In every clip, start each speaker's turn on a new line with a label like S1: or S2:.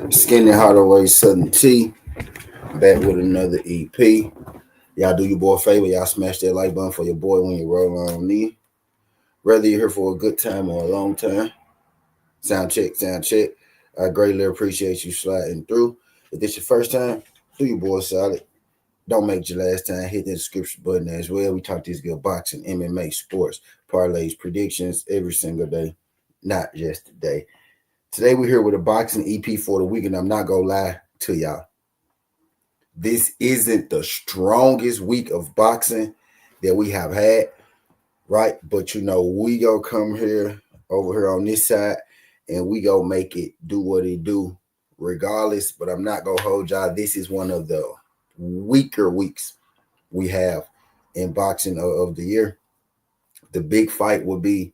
S1: Skinny Hardaway Southern T back with another EP. Y'all do your boy a favor, y'all smash that like button for your boy when you roll on knee. Whether you're here for a good time or a long time. Sound check, sound check. I greatly appreciate you sliding through. If this your first time, do your boy solid. Don't make your last time. Hit the description button as well. We talk this good boxing, MMA, sports, parlays, predictions every single day, not just today. Today we're here with a boxing EP for the week, and I'm not gonna lie to y'all. This isn't the strongest week of boxing that we have had, right? But we go come here over here on this side and we go make it do what it do regardless. But I'm not gonna hold y'all. This is one of the weaker weeks we have in boxing of the year. The big fight will be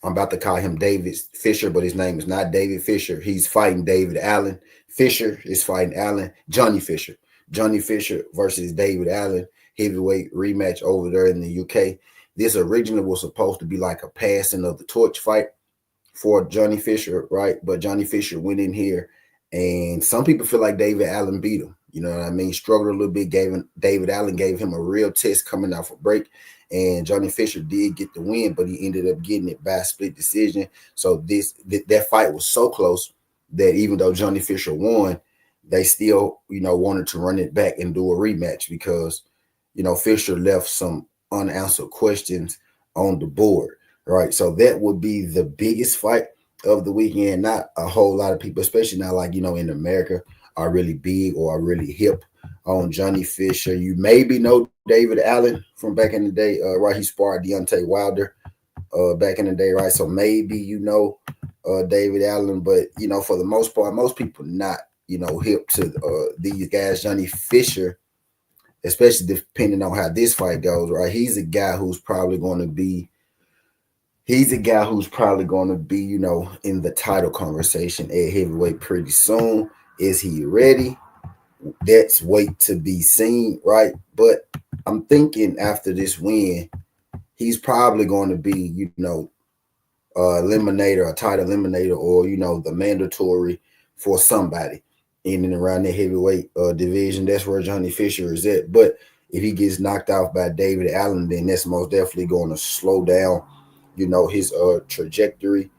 S1: I'm about to call him David Fisher, but his name is not David Fisher. He's fighting David Allen. Fisher is fighting Johnny Fisher. Johnny Fisher versus David Allen, heavyweight rematch over there in the UK. This originally was supposed to be like a passing of the torch fight for Johnny Fisher, right? But Johnny Fisher went in here, and some people feel like David Allen beat him. You know what I mean? Struggled a little bit. David Allen gave him a real test coming off a break. And Johnny Fisher did get the win, but he ended up getting it by a split decision. So that fight was so close that even though Johnny Fisher won, they still, wanted to run it back and do a rematch because, Fisher left some unanswered questions on the board, right? So that would be the biggest fight of the weekend. Not a whole lot of people, especially not like, in America, are really big or are really hip on Johnny Fisher. You maybe know David Allen from back in the day, right? He sparred Deontay Wilder back in the day, right? So maybe David Allen, but for the most part, most people not hip to these guys. Johnny Fisher, especially depending on how this fight goes, right? He's a guy who's probably going to be in the title conversation at heavyweight pretty soon. Is he ready? That's wait to be seen, right? But I'm thinking after this win, he's probably going to be, eliminator, a title eliminator, or the mandatory for somebody in and around the heavyweight division. That's where Johnny Fisher is at. But if he gets knocked off by David Allen, then that's most definitely going to slow down, his trajectory,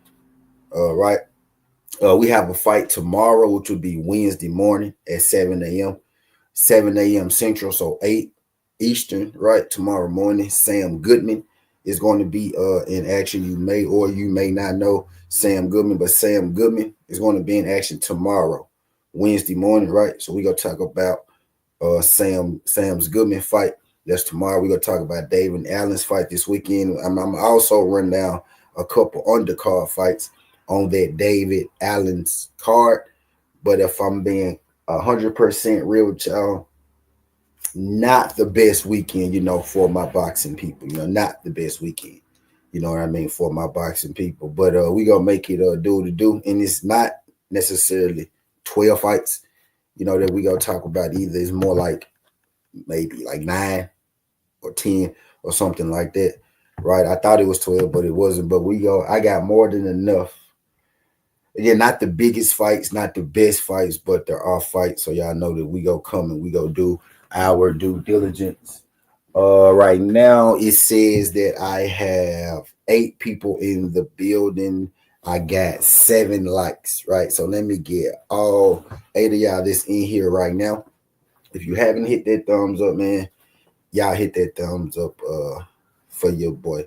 S1: right? We have a fight tomorrow, which will be Wednesday morning at 7 a.m. 7 a.m. Central, so 8 Eastern, right? Tomorrow morning, Sam Goodman is going to be in action. You may or you may not know Sam Goodman, but Sam Goodman is going to be in action tomorrow, Wednesday morning, right? So we're going to talk about Sam's Goodman fight. That's tomorrow. We're going to talk about David Allen's fight this weekend. I'm also running down a couple undercard fights on that David Allen's card. But if I'm being 100% real with y'all, not the best weekend, for my boxing people. Not the best weekend, you know what I mean, for my boxing people. But we gonna make it do to do, and it's not necessarily 12 fights, that we gonna talk about either. It's more like maybe like 9 or 10 or something like that, right? I thought it was 12, but it wasn't. But I got more than enough. Again, not the biggest fights, not the best fights, but there are fights. So y'all know that we go come and we go do our due diligence. Right now it says that I have 8 people in the building. I got 7 likes, right? So let me get all 8 of y'all that's in here right now. If you haven't hit that thumbs up, man, y'all hit that thumbs up for your boy.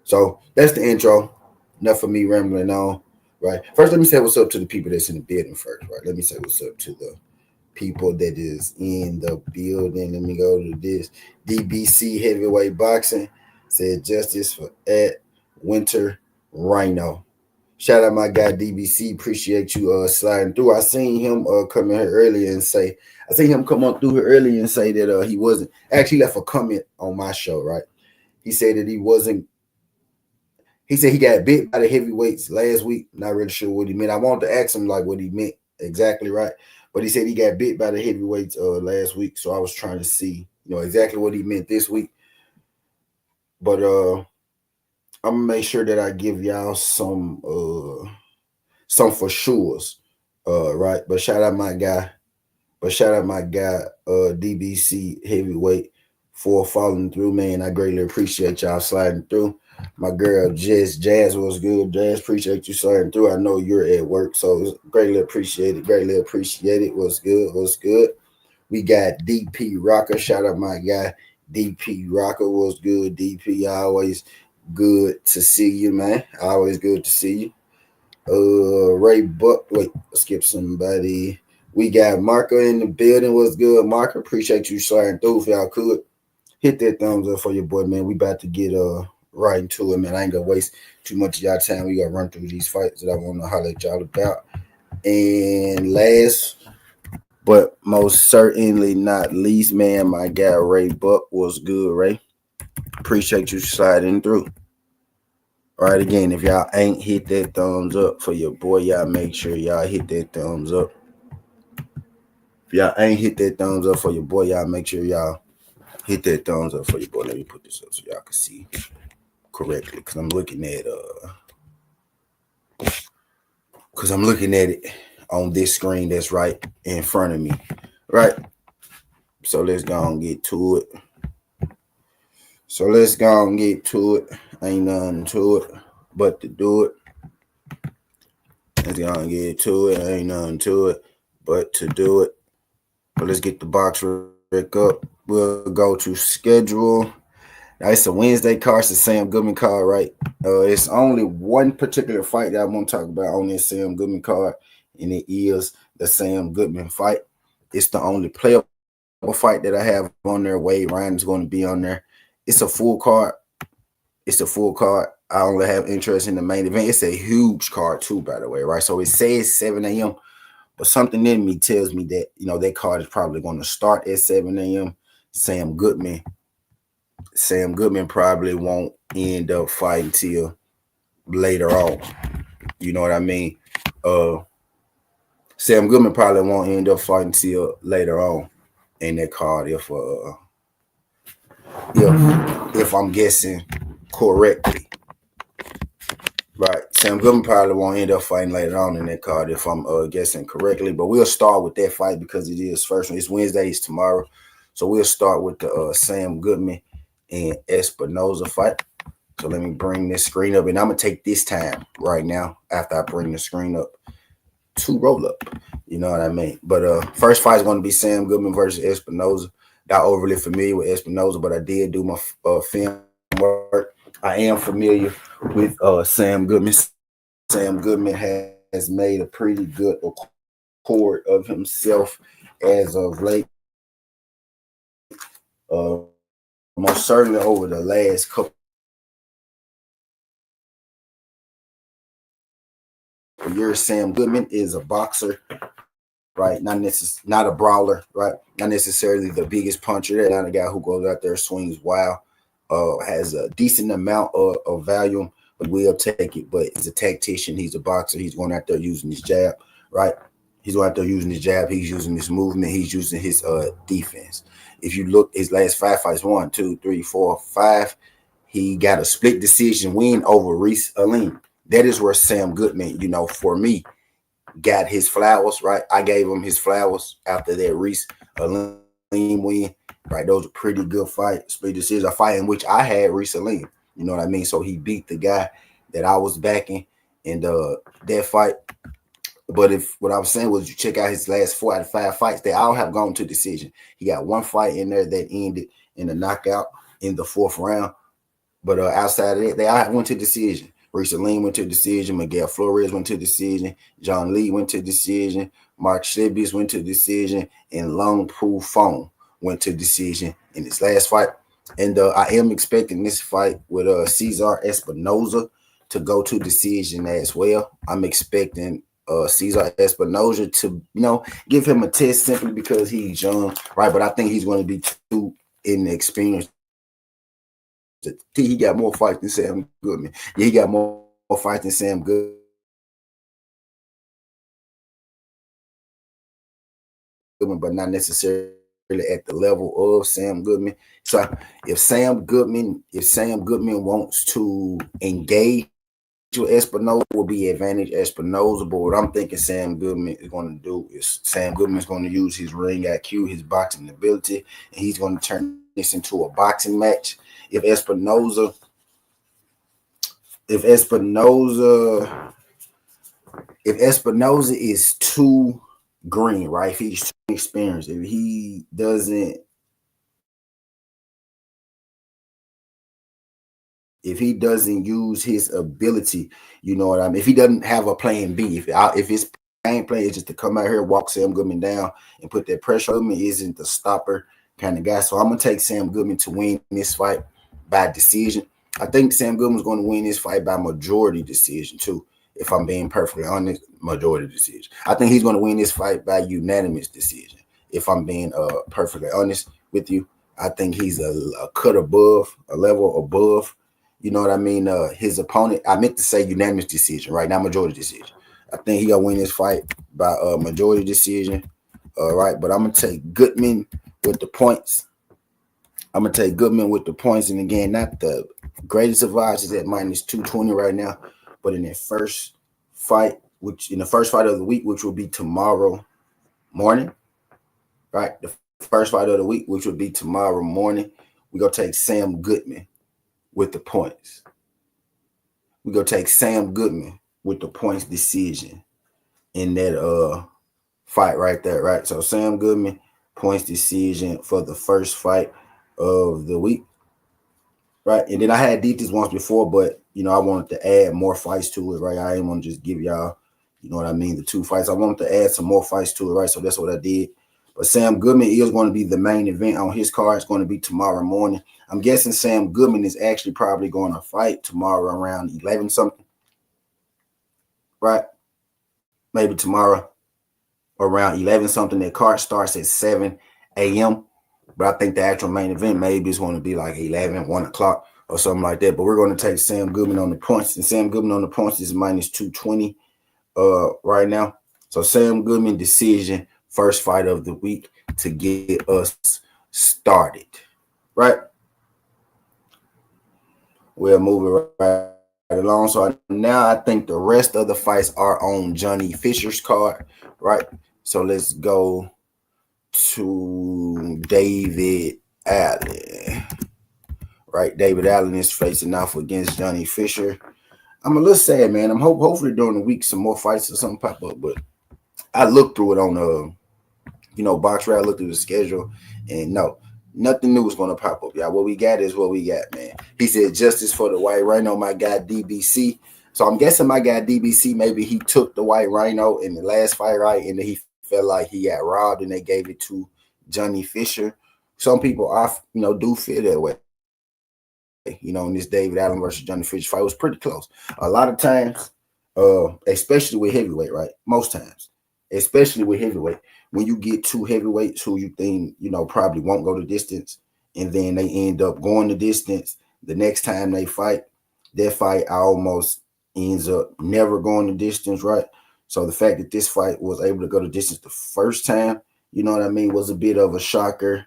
S1: So that's the intro. Enough of me rambling on. Right. First, let me say what's up to the people that's in the building first, right? Let me say what's up to the people that is in the building. Let me go to this. DBC Heavyweight Boxing said justice for at Winter Rhino. Shout out my guy DBC. Appreciate you sliding through. I seen him come in here earlier and say, that he wasn't actually left a comment on my show, right? He said that he said he got bit by the heavyweights last week. Not really sure what he meant. I wanted to ask him like what he meant exactly, right? But he said he got bit by the heavyweights last week. So I was trying to see, exactly what he meant this week. But I'm gonna make sure that I give y'all some some for sures. Right. But shout out my guy. DBC Heavyweight for following through, man. I greatly appreciate y'all sliding through. My girl Jazz was good. Jazz, appreciate you sliding through. I know you're at work, so greatly appreciate it. Greatly appreciate it. What's good? What's good? We got DP Rocker. Shout out my guy DP Rocker. Was good. DP, always good to see you, man. Always good to see you. Ray Buck. Wait, skip somebody. We got Marco in the building. What's good, Marco? Appreciate you sliding through. If y'all could hit that thumbs up for your boy, man. We about to get right into it, man. I ain't gonna waste too much of y'all time. We gotta run through these fights that I want to holler at y'all about. And last but most certainly not least, man, my guy Ray Buck. Was good, Ray. Appreciate you sliding through. All right, again, if y'all ain't hit that thumbs up for your boy, y'all make sure y'all hit that thumbs up. If y'all ain't hit that thumbs up for your boy, y'all make sure y'all hit that thumbs up for your boy. Let me put this up so y'all can see correctly, because I'm looking at it on this screen that's right in front of me. Right. So let's go and get to it. Ain't nothing to it but to do it. Let's go and get to it. Ain't nothing to it but to do it. But let's get the box rec up. We'll go to schedule. Now, it's a Wednesday card. It's a Sam Goodman card, right? It's only one particular fight that I want to talk about on this Sam Goodman card, and it is the Sam Goodman fight. It's the only playable fight that I have on there. Wade Ryan is going to be on there. It's a full card. I only have interest in the main event. It's a huge card too, by the way, right? So it says 7 a.m., but something in me tells me that, that card is probably going to start at 7 a.m. Sam Goodman probably won't end up fighting till later on. You know what I mean? Sam Goodman probably won't end up fighting till later on in that card if I'm guessing correctly. Right. Sam Goodman probably won't end up fighting later on in that card if I'm guessing correctly. But we'll start with that fight because it is first one. It's Wednesday, it's tomorrow. So we'll start with the Sam Goodman and Espinoza fight. So let me bring this screen up. And I'm going to take this time right now after I bring the screen up to roll up. You know what I mean? But first fight is going to be Sam Goodman versus Espinoza. Not overly familiar with Espinoza, but I did do my film work. I am familiar with Sam Goodman. Sam Goodman has made a pretty good record of himself as of late. Most certainly over the last couple of years, Sam Goodman is a boxer, right? Not a brawler, right? Not necessarily the biggest puncher. Not a guy who goes out there, swings wild, has a decent amount of volume, but will take it. But he's a tactician. He's a boxer. He's going out there using his jab, right? He's going out there using his jab. He's using his movement. He's using his defense. If you look, his last 5 fights, 1, 2, 3, 4, 5, he got a split decision win over Reese Aleem. That is where Sam Goodman, for me, got his flowers, right? I gave him his flowers after that Reese Aleem win, right? Those are pretty good fights. Split decision, a fight in which I had Reese Aleem. You know what I mean? So he beat the guy that I was backing in that fight. But if what I was saying was you check out his last 4 out of 5 fights, they all have gone to decision. He got one fight in there that ended in a knockout in the 4th round. But outside of that, they all went to decision. Reese Aleem went to decision. Miguel Flores went to decision. John Lee went to decision. Mark Shebius went to decision. And Long Poo Fong went to decision in his last fight. And I am expecting this fight with Cesar Espinoza to go to decision as well. I'm expecting Cesar Espinoza to, give him a test simply because he's young, right? But I think he's going to be too inexperienced. He got more fights than Sam Goodman. Yeah, he got more fights than Sam Goodman, but not necessarily at the level of Sam Goodman. So if Sam Goodman wants to engage Espinoza will be advantage Espinoza, but what I'm thinking Sam Goodman is going to do is Sam Goodman is going to use his ring IQ, his boxing ability, and he's going to turn this into a boxing match. If Espinoza is too green, right? If he's too experienced, if he doesn't use his ability, you know what I mean? If he doesn't have a plan B, if his game plan is just to come out here, walk Sam Goodman down, and put that pressure on me, isn't the stopper kind of guy. So I'm gonna take Sam Goodman to win this fight by decision. I think Sam Goodman's going to win this fight by majority decision too. If I'm being perfectly honest, majority decision. I think he's going to win this fight by unanimous decision. If I'm being perfectly honest with you, I think he's a cut above, a level above. You know what I mean? His opponent. I meant to say unanimous decision, right? Not majority decision. I think he gonna win this fight by majority decision. All right, but I'm gonna take Goodman with the points. And again, not the greatest of odds is at minus 220 right now, but in the first fight of the week, which will be tomorrow morning, right? The first fight of the week, which will be tomorrow morning, we're gonna take Sam Goodman with the points. We're gonna take Sam Goodman with the points decision in that fight right there, right? So Sam Goodman points decision for the first fight of the week, right? And then I had did this once before, but I wanted to add more fights to it, right? I didn't want to just give y'all, you know what I mean, the 2 fights. I wanted to add some more fights to it, right? So that's what I did. But Sam Goodman is going to be the main event on his card. It's going to be tomorrow morning. I'm guessing Sam Goodman is actually probably going to fight tomorrow around 11 something, right? Maybe tomorrow around 11 something. That card starts at 7 a.m. But I think the actual main event maybe is going to be like 11, 1 o'clock or something like that. But we're going to take Sam Goodman on the points. And Sam Goodman on the points is minus 220 right now. So Sam Goodman decision, first fight of the week to get us started, right? We'll move it right along. So now I think the rest of the fights are on Johnny Fisher's card, right? So let's go to David Allen, right? David Allen is facing off against Johnny Fisher. I'm a little sad, man. I'm hopefully during the week some more fights or something pop up, but I looked through it on BoxRec. I looked through the schedule, and no, nothing new is going to pop up, y'all. What we got is what we got, man. He said justice for the White Rhino, my guy DBC. So I'm guessing my guy DBC, maybe he took the White Rhino in the last fight, right? And then he felt like he got robbed and they gave it to Johnny Fisher. Some people do feel that way. In this David Allen versus Johnny Fisher fight was pretty close. A lot of times, especially with heavyweight, right? Most times, especially with heavyweight, when you get two heavyweights who you think, probably won't go the distance, and then they end up going the distance, the next time they fight, their fight almost ends up never going the distance, right? So the fact that this fight was able to go the distance the first time, was a bit of a shocker,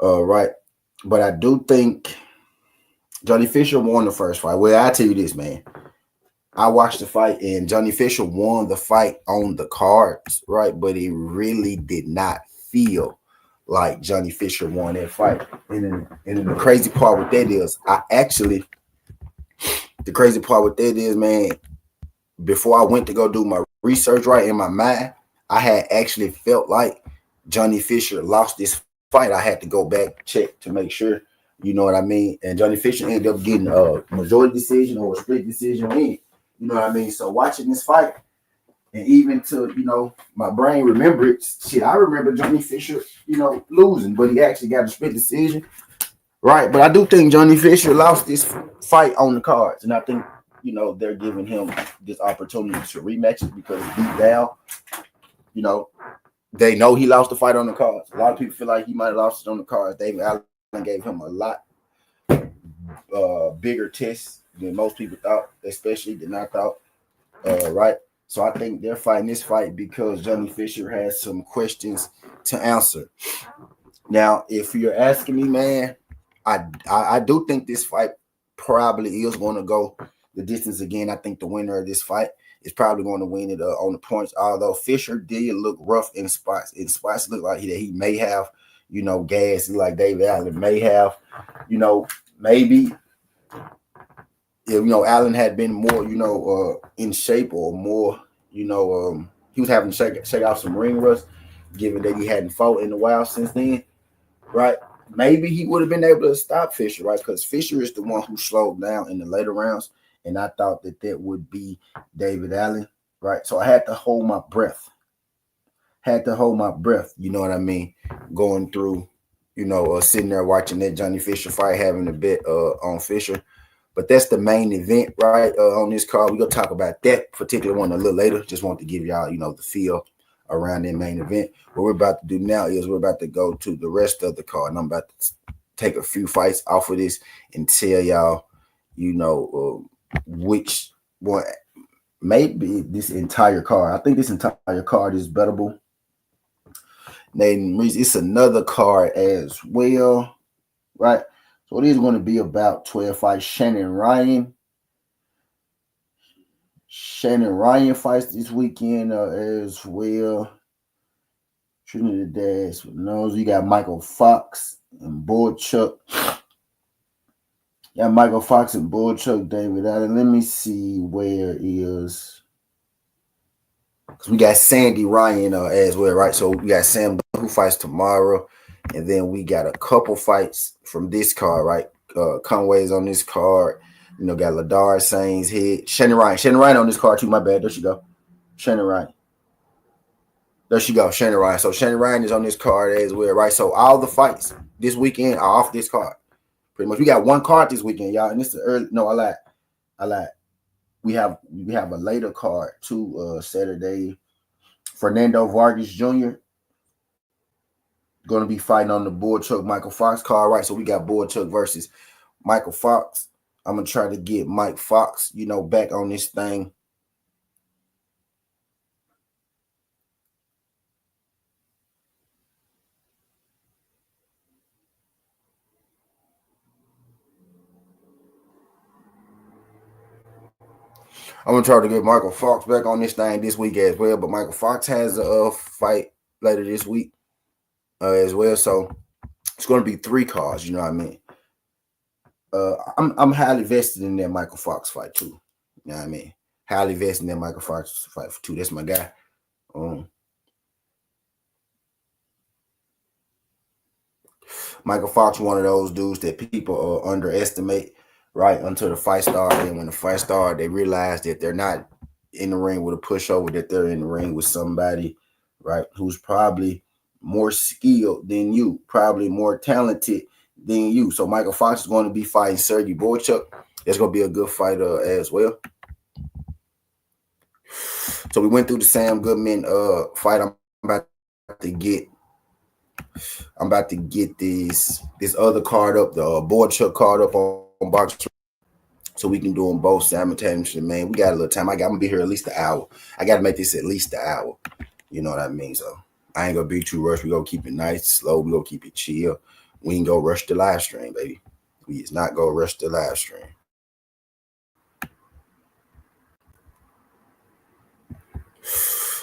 S1: right? But I do think Johnny Fisher won the first fight. Well, I tell you this, man. I watched the fight, and Johnny Fisher won the fight on the cards, right? But it really did not feel like Johnny Fisher won that fight. And the crazy part with that is, man, before I went to go do my research, right, in my mind, I had actually felt like Johnny Fisher lost this fight. I had to go back, check to make sure, you know what I mean? And Johnny Fisher ended up getting a majority decision or a split decision win. You know what I mean? So watching this fight, and even to, my brain remember it. Shit, I remember Johnny Fisher, losing, but he actually got a split decision. Right. But I do think Johnny Fisher lost this fight on the cards. And I think, they're giving him this opportunity to rematch it because deep down, they know he lost the fight on the cards. A lot of people feel like he might have lost it on the cards. David Allen gave him a lot bigger test than most people thought, especially the knockout, right? So I think they're fighting this fight because Johnny Fisher has some questions to answer. Now, if you're asking me, man, I do think this fight probably is going to go the distance again. I think the winner of this fight is probably going to win it on the points. Although Fisher did look rough in spots. In spots, looked like he may have, gas. Like David Allen may have, maybe if Allen had been more, in shape or more, he was having to shake off some ring rust, given that he hadn't fought in a while since then, right? Maybe he would have been able to stop Fisher, right? Because Fisher is the one who slowed down in the later rounds, and I thought that would be David Allen, right? So I had to hold my breath. You know what I mean? Going through, sitting there watching that Johnny Fisher fight, having a bet on Fisher. But that's the main event, right? On this card, we're gonna talk about that particular one a little later. Just want to give y'all, the feel around that main event. What we're about to do now is we're about to go to the rest of the card, and I'm about to take a few fights off of this and tell y'all, which one, maybe this entire card. I think this entire card is bettable. It's another card as well, right? So it is going to be about 12 fights. Shannon Ryan fights this weekend as well. Trinidad knows you got Michael Fox and Boachunk. David Allen. Let me see where is. Because we got Sandy Ryan as well, right? So we got Sam who fights tomorrow. And then we got a couple fights from this card, right? Conway's on this card. Got Ladar Sainz hit. Shannon Ryan on this card too. My bad. There she go. Shannon Ryan. There she go. Shannon Ryan. So Shannon Ryan is on this card as well, right? So all the fights this weekend are off this card. Pretty much. We got one card this weekend, y'all. And this is early. No, I lied. We have a later card too, Saturday. Fernando Vargas Jr. going to be fighting on the Boachunk Michael Fox card, right? So we got Boachunk versus Michael Fox. I'm going to try to get Mike Fox, back on this thing. I'm going to try to get Michael Fox back on this thing this week as well. But Michael Fox has a fight later this week as well. So it's going to be 3 cards, you know what I mean? I'm highly vested in that Michael Fox fight too. You know what I mean? Highly vested in that Michael Fox fight too. That's my guy. Michael Fox, one of those dudes that people underestimate, right, until the fight started. And when the fight started, they realize that they're not in the ring with a pushover, that they're in the ring with somebody, right, who's probably more skilled than you, probably more talented than you. So Michael Fox is going to be fighting Sergey Boachunk. That's going to be a good fight as well. So we went through the Sam Goodman fight. I'm about to get this other card up, the Boachunk card up on Boxing, so we can do them both simultaneously. Man, we got a little time. I'm gonna be here at least an hour. I got to make this at least an hour. You know what I mean? So I ain't gonna be too rushed. We gonna keep it nice, slow. We gonna keep it chill. We ain't gonna rush the live stream, baby. We is not gonna rush the live stream.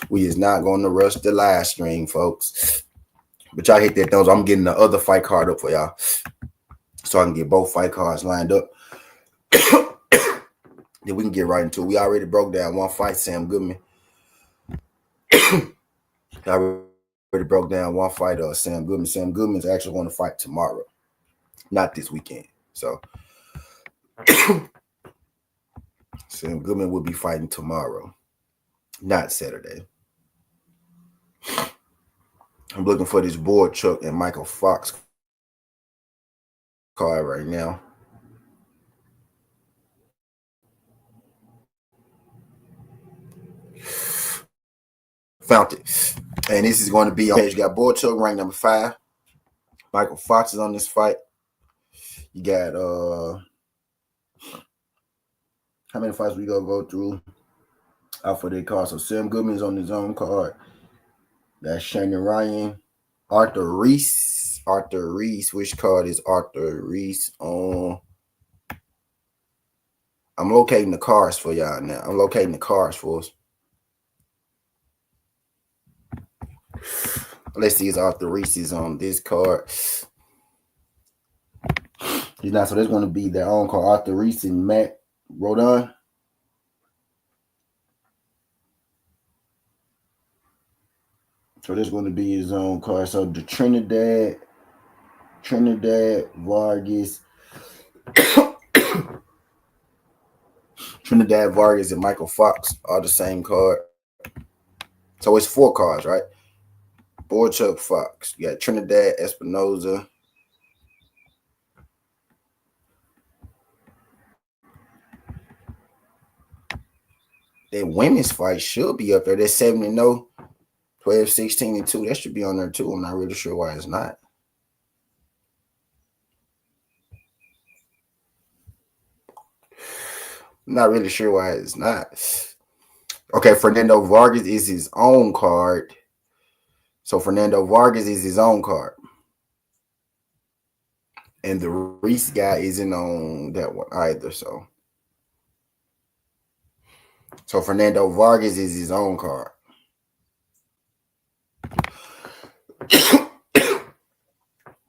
S1: We is not gonna rush the live stream, folks. But y'all hit that thumbs. I'm getting the other fight card up for y'all, so I can get both fight cards lined up. Then we can get right into it. We already broke down one fight, Sam Goodman. I already broke down one fight, Sam Goodman. Sam Goodman's actually going to fight tomorrow, not this weekend. So Sam Goodman will be fighting tomorrow, not Saturday. I'm looking for this Boachunk and Michael Fox card right now. Found it. And this is going to be on page. You got Boachunk ranked number 5. Michael Fox is on this fight. You got how many fights we gonna go through out for their card? So Sam Goodman's on his own card. That's Shannon Ryan. Arthur Reese. Which card is Arthur Reese on I'm locating the cards for y'all now. I'm locating the cards for us. Let's see his Arthresis on this card. He's not, so there's going to be their own card. Arthresis Matt Rodon. So there's going to be his own card. So the Trinidad Vargas. Trinidad Vargas and Michael Fox are the same card. So it's 4 cards, right? Boachunk Fox. You got Trinidad Espinoza. That women's fight should be up there. That's 7-0, 12, 16, and 2. That should be on there too. I'm not really sure why it's not. I'm not really sure why it's not. Okay, Fernando Vargas is his own card. So Fernando Vargas is his own card. And the Reese guy isn't on that one either. So Fernando Vargas is his own card.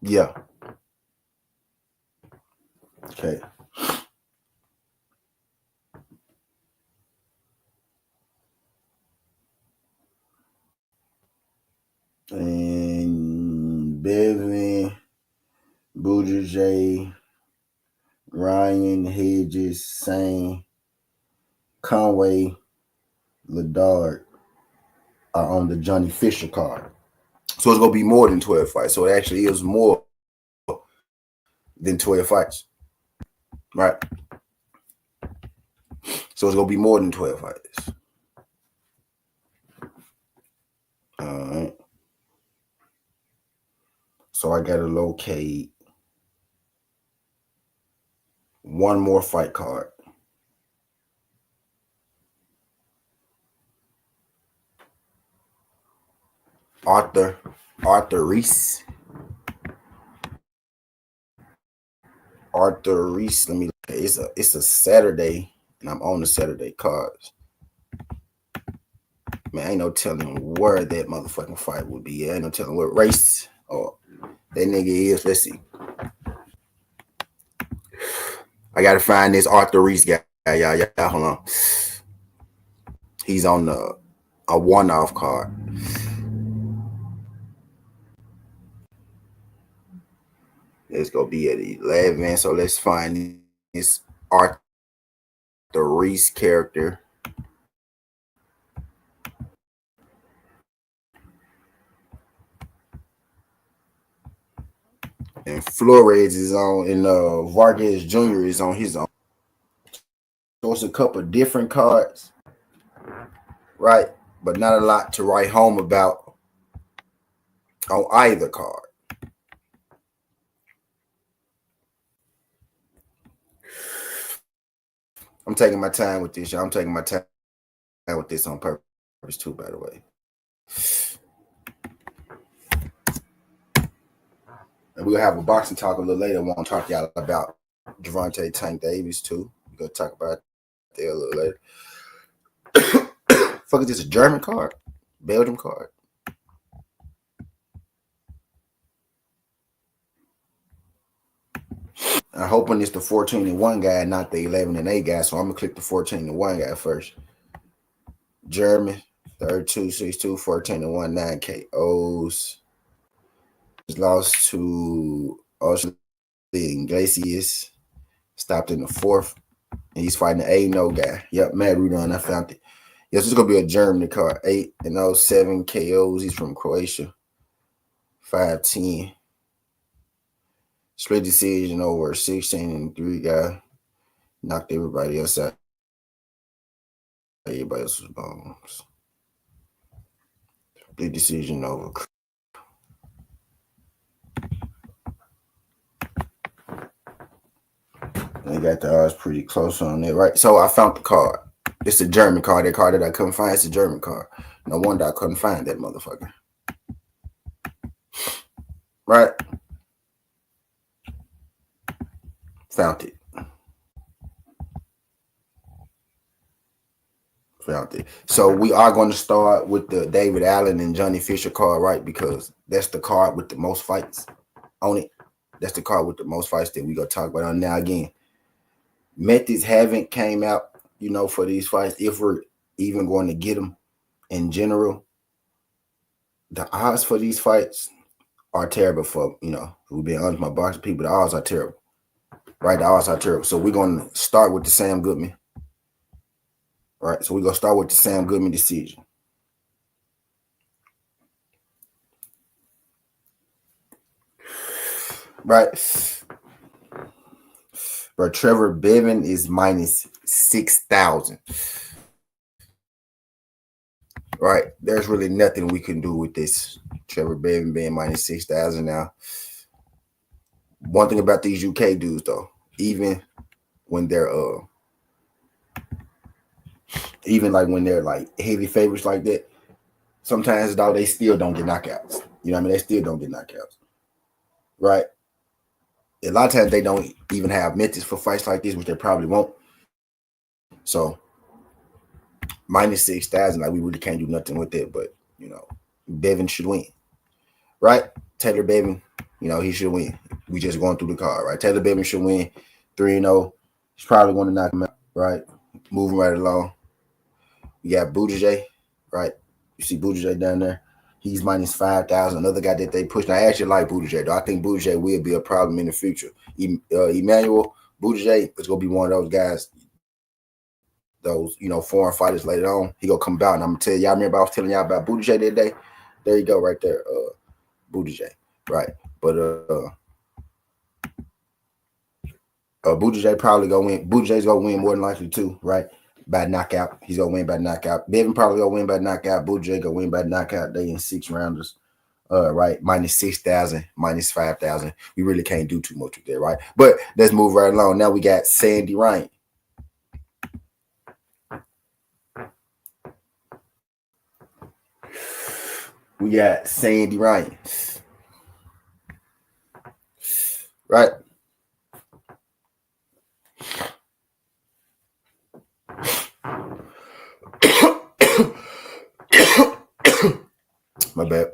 S1: Yeah. Okay. And Bevan, Buttigieg, Ryan, Hedges, Sane, Conway, Ladard are on the Johnny Fisher card. So it's going to be more than 12 fights. So it actually is more than 12 fights. Right? So it's going to be more than 12 fights. All right. So I got to locate one more fight card. Arthur Reese. Arthur Reese. Let me. It's a Saturday, and I'm on the Saturday cards. Man, ain't no telling where that motherfucking fight would be. Ain't no telling what race or that nigga is. Let's see. I gotta find this Arthur Reese guy. Yeah. Hold on. He's on a one-off card. It's gonna be at 11. So let's find this Arthur Reese character. And Flores is on, and Vargas Jr. is on his own. So it's a couple different cards, right? But not a lot to write home about on either card. I'm taking my time with this, y'all. I'm taking my time with this on purpose too, by the way. And we'll have a boxing talk a little later. I want to talk to y'all about Gervonta Tank Davis too. We're gonna talk about that a little later. Fuck, is this a German card? Belgium card? I'm hoping it's the 14-1 guy, not the 11-8 guy. So I'm gonna click the 14-1 guy first. German, 32-62, 14-1, 9 KOs. He's lost to Australia Iglesias. Stopped in the 4th. And he's fighting the 8-0 guy. Yep, Matt Rudon. I found it. Yes, it's gonna be a German card. 8-0, 7 KOs. He's from Croatia. 5-10. Split decision over 16-3 guy. Knocked everybody else out. Everybody else was bones. Split decision over. They got the odds pretty close on there, right? So I found the card. It's a German card. That card that I couldn't find, it's a German card. No wonder I couldn't find that motherfucker. Right? Found it. found it. So we are going to start with the David Allen and Johnny Fisher card, right? Because that's the card with the most fights on it. That's the card with the most fights that we're going to talk about on. Now, again, methods haven't came out, for these fights. If we're even going to get them in general, the odds for these fights are terrible for, we've been honest, my boxing people, the odds are terrible. Right? The odds are terrible. So we're going to start with the Sam Goodman. Right? So we're going to start with the Sam Goodman decision. Right? But Trevor Bevin is minus 6,000. Right? There's really nothing we can do with this. Trevor Bevin being minus 6,000 now. One thing about these UK dudes, though, even when they're like heavy favorites like that, sometimes though they still don't get knockouts. You know what I mean? They still don't get knockouts. Right? A lot of times they don't even have methods for fights like this, which they probably won't. So minus 6,000, like we really can't do nothing with it. But Bevin should win. Right? Taylor Bevin, he should win. We just going through the card, right? Taylor Bevin should win 3-0. He's probably going to knock him out, right? Moving right along. We got Buttigieg, right? You see Buttigieg down there. He's minus 5,000. Another guy that they pushed. Now, I actually like Buttigieg, though. I think Buttigieg will be a problem in the future. Emmanuel Buttigieg is going to be one of those guys, those, foreign fighters later on. He going to come about, and I'm going to tell y'all, remember I was telling y'all about Buttigieg that day? There you go, right there, Buttigieg, right? But Buttigieg probably going to win. Buttigieg's going to win more than likely, too, right? By knockout. He's going to win by knockout. Bevin probably going to win by knockout. Buttigieg going to win by knockout. They in 6 rounders. Right, minus 6,000, minus 5,000. We really can't do too much with that, right? But let's move right along. Now we got Sandy Ryan. We got Sandy Ryan. Right? My bad.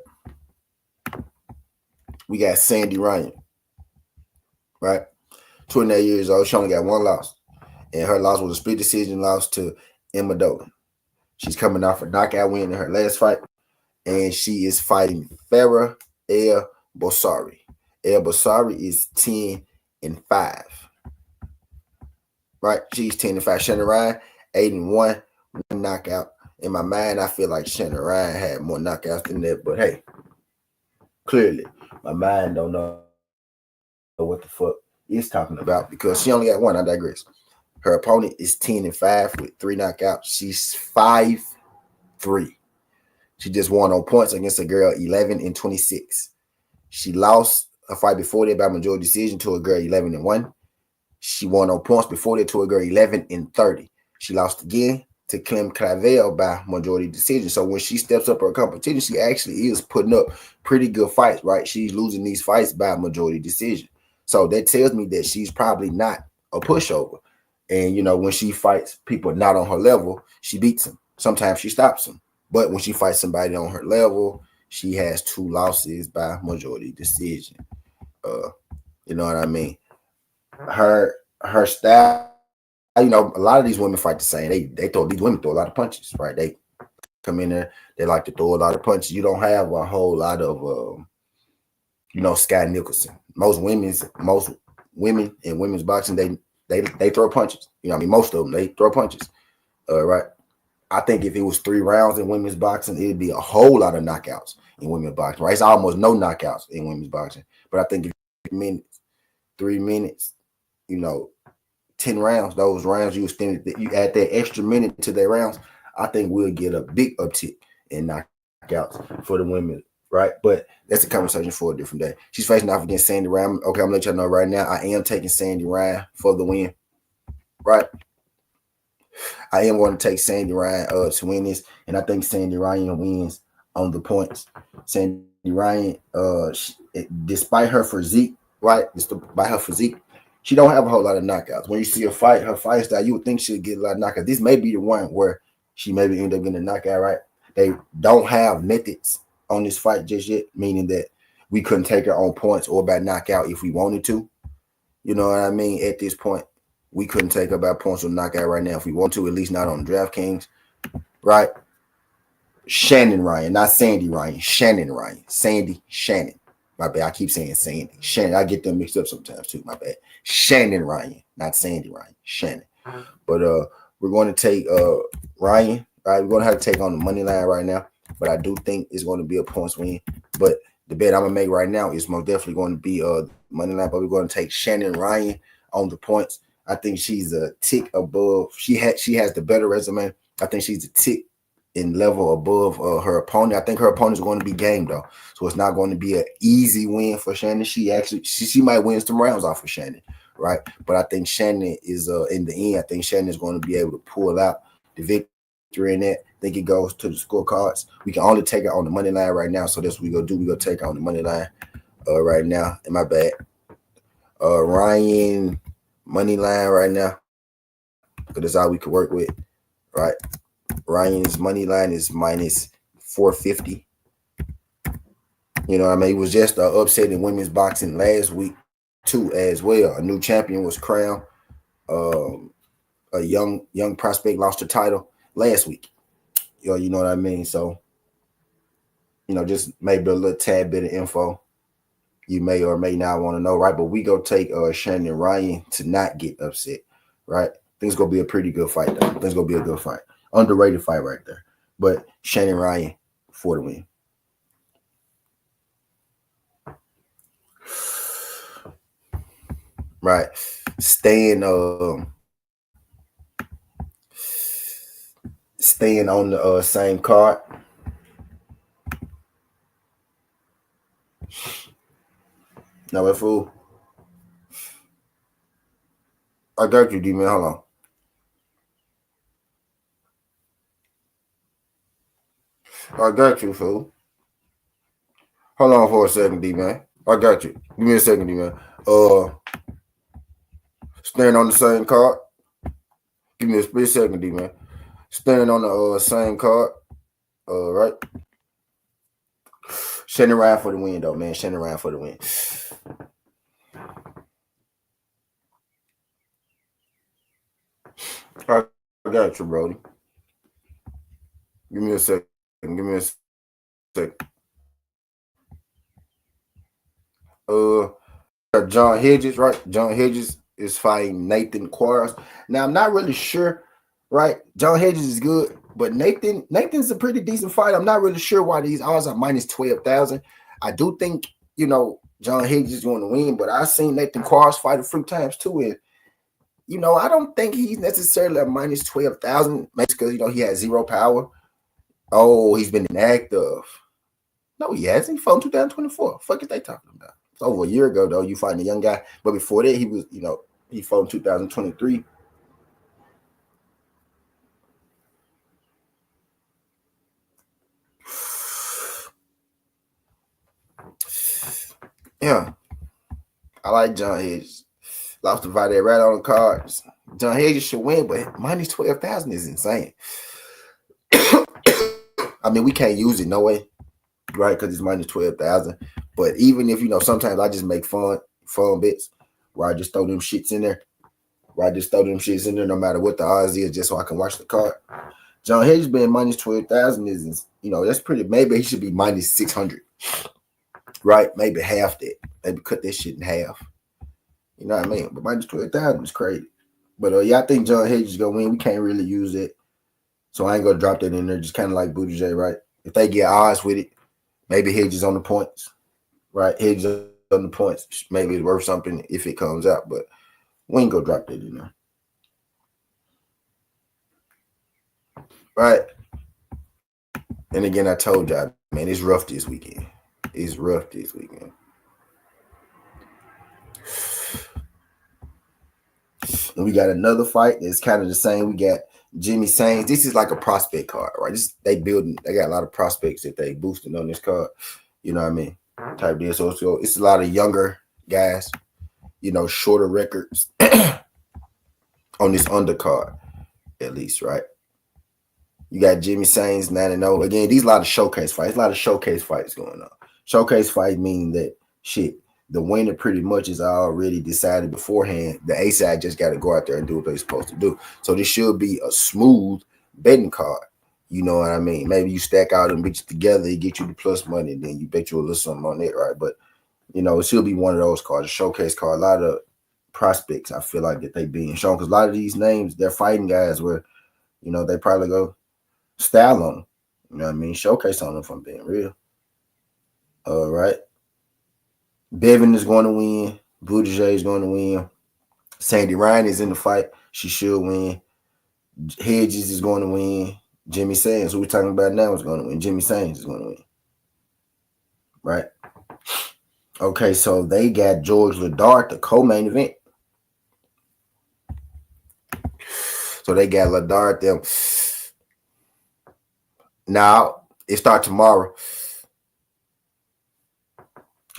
S1: We got Sandy Ryan. Right? 29 years old. She only got one loss. And her loss was a split decision loss to Emma Dolan. She's coming off a knockout win in her last fight. And she is fighting Farah El Bosari. El Bosari is 10-5. Right? She's 10-5. Shannon Ryan, 8-1, one knockout. In my mind, I feel like Shannon Ryan had more knockouts than that. But hey, clearly, my mind don't know what the fuck it's talking about because she only got one. I digress. Her opponent is 10-5 with 3 knockouts. She's 5-3. She just won on points against a girl 11-26. She lost a fight before that by majority decision to a girl 11-1. She won on points before that to a girl 11-30. She lost again to Clem Clavel by majority decision. So when she steps up her competition, she actually is putting up pretty good fights, right? She's losing these fights by majority decision. So that tells me that she's probably not a pushover. And, when she fights people not on her level, she beats them. Sometimes she stops them. But when she fights somebody on her level, she has 2 losses by majority decision. You know what I mean? Her style, a lot of these women fight the same. These women throw a lot of punches, right? They come in there, they like to throw a lot of punches. You don't have a whole lot of Sky Nicholson. Most women in women's boxing, they throw punches. Most of them, they throw punches. Right. I think if it was 3 rounds in women's boxing, it'd be a whole lot of knockouts in women's boxing, right? It's almost no knockouts in women's boxing. But I think if 3 minutes, 10 rounds, those rounds you add that extra minute to their rounds, I think we'll get a big uptick in knockouts for the women, right? But that's a conversation for a different day. She's facing off against Sandy Ryan. Okay, I'm gonna let y'all know right now, I am taking Sandy Ryan for the win, right? I am going to take Sandy Ryan to win this, and I think Sandy Ryan wins on the points. Sandy Ryan, despite her physique, right? Despite her physique, she don't have a whole lot of knockouts. When you see her fight style, you would think she'll get a lot of knockouts. This may be the one where she maybe end up getting a knockout, right? They don't have methods on this fight just yet, meaning that we couldn't take her on points or by knockout if we wanted to. You know what I mean? At this point, we couldn't take her by points or knockout right now if we want to, at least not on DraftKings, right? Shannon Ryan, not Sandy Ryan. Shannon Ryan. Sandy Shannon. My bad. I keep saying Sandy. Shannon. I get them mixed up sometimes too. My bad. Shannon Ryan, not Sandy Ryan. Shannon. But we're going to take Ryan. Right, we're going to have to take on the money line right now. But I do think it's going to be a points win. But the bet I'm gonna make right now is most definitely going to be money line. But we're going to take Shannon Ryan on the points. I think she's a tick above. She has the better resume. I think she's a tick in level above her opponent. I think her opponent is going to be game though, so it's not going to be an easy win for Shannon. She might win some rounds off of Shannon, right? But I think Shannon is in the end. I think Shannon is going to be able to pull out the victory in that. I think it goes to the scorecards. We can only take it on the money line right now, so that's what we gonna do. We gonna take it on the money line right now. In my bad, Ryan money line right now, because that's all we could work with, right? Ryan's money line is minus 450. You know what I mean? It was just an upset in women's boxing last week, too, as well. A new champion was crowned. A young prospect lost the title last week. You know what I mean? So, just maybe a little tad bit of info you may or may not want to know, right? But we go take Shannon Ryan to not get upset, right? I think it's going to be a pretty good fight, though. I think it's going to be a good fight. Underrated fight right there. But Shannon Ryan for the win. Right. Staying on the same card. Now, that fool. I got you, D-Man. Hold on. I got you, fool. Hold on for a second, D-Man. I got you. Give me a second, D-Man. Staying on the same card. Give me a split second, D-Man. Staying on the same card. Right. Shannon Ryan for the win, though, man. Shannon Ryan for the win. I got you, Brody. Give me a second. John Hedges, right? John Hedges is fighting Nathan Quarles. Now, I'm not really sure, right? John Hedges is good, but Nathan's a pretty decent fight. I'm not really sure why these odds are minus 12,000. I do think, John Hedges is going to win, but I've seen Nathan Quarles fight a few times too, and I don't think he's necessarily a minus 12,000, because he has zero power. Oh, he's been inactive. No, he hasn't. He fought in 2024. Fuck is they talking about? It's over a year ago, though. You fighting a young guy. But before that, he was, he fought in 2023. Yeah. I like John Hedges. Lost the fight right on the cards. John Hedges should win, but minus 12,000 is insane. I mean, we can't use it, no way, right? Because it's minus 12,000. But even if, sometimes I just make fun bets where I just throw them shits in there. No matter what the odds is, just so I can watch the card. John Hedges being minus 12,000 is, that's pretty. Maybe he should be minus 600, right? Maybe half that. Maybe cut that shit in half. You know what I mean? But minus 12,000 is crazy. But I think John Hedges is gonna win. We can't really use it, so I ain't gonna drop that in there. Just kind of like Buttigieg, right? If they get odds with it, maybe Hedges on the points, right? Hedges on the points. Maybe it's worth something if it comes out, but we ain't gonna drop that in there. Right. And again, I told y'all, man, it's rough this weekend. And we got another fight that's kind of the same. We got Jimmy Sains. This is like a prospect card, right? They got a lot of prospects that they boosting on this card. You know what I mean? Type deal. So it's a lot of younger guys, shorter records on this undercard, at least, right? You got Jimmy Sains 9-0. Again, these a lot of showcase fights. A lot of showcase fights going on. Showcase fights meaning that shit, the winner pretty much is already decided beforehand. The A side just got to go out there and do what they're supposed to do. So this should be a smooth betting card. You know what I mean? Maybe you stack out and bitches together, it get you the plus money, and then you bet you a little something on it, right? But you know, it should be one of those cards, a showcase card. A lot of prospects, I feel like that they being shown because a lot of these names, they're fighting guys where, you know, they probably go style on them. You know what I mean? Showcase on them if I'm being real. All right. Bevin is going to win. Buttigieg is going to win. Sandy Ryan is in the fight. She should win. Hedges is going to win. Jimmy Sains, who we're talking about now, is going to win. Jimmy Sains is going to win. Right? Okay, so they got George Ladart, the co-main event. So they got Ladart them. Now, it starts tomorrow.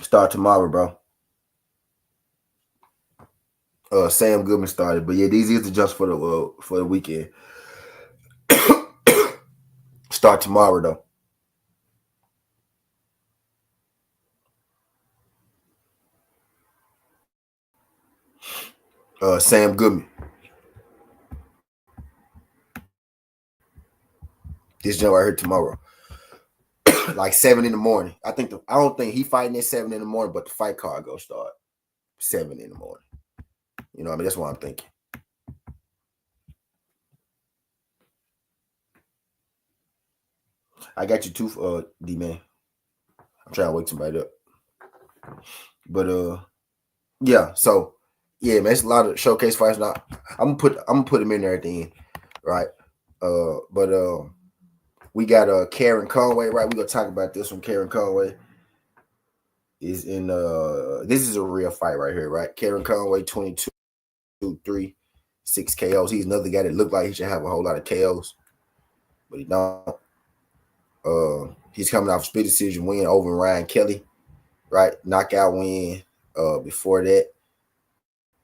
S1: Start tomorrow, bro. Sam Goodman started, but yeah, these is the just for the weekend. Start tomorrow though. Sam Goodman. This jump right here tomorrow. Like 7 in the morning. I don't think he fighting at 7 in the morning, but the fight card go start 7 in the morning. You know what I mean? That's what I'm thinking. I got you too, D-Man. I'm trying to wake somebody up. But yeah, so yeah, man, it's a lot of showcase fights now. I'm gonna put them in there at the end, right? But we got Karen Conway, right? We're gonna talk about this one. Karen Conway is in this is a real fight right here, right? Karen Conway, 22-3, 6 KOs. He's another guy that looked like he should have a whole lot of KOs, but he don't. He's coming off split decision win over Ryan Kelly, right? Knockout win before that.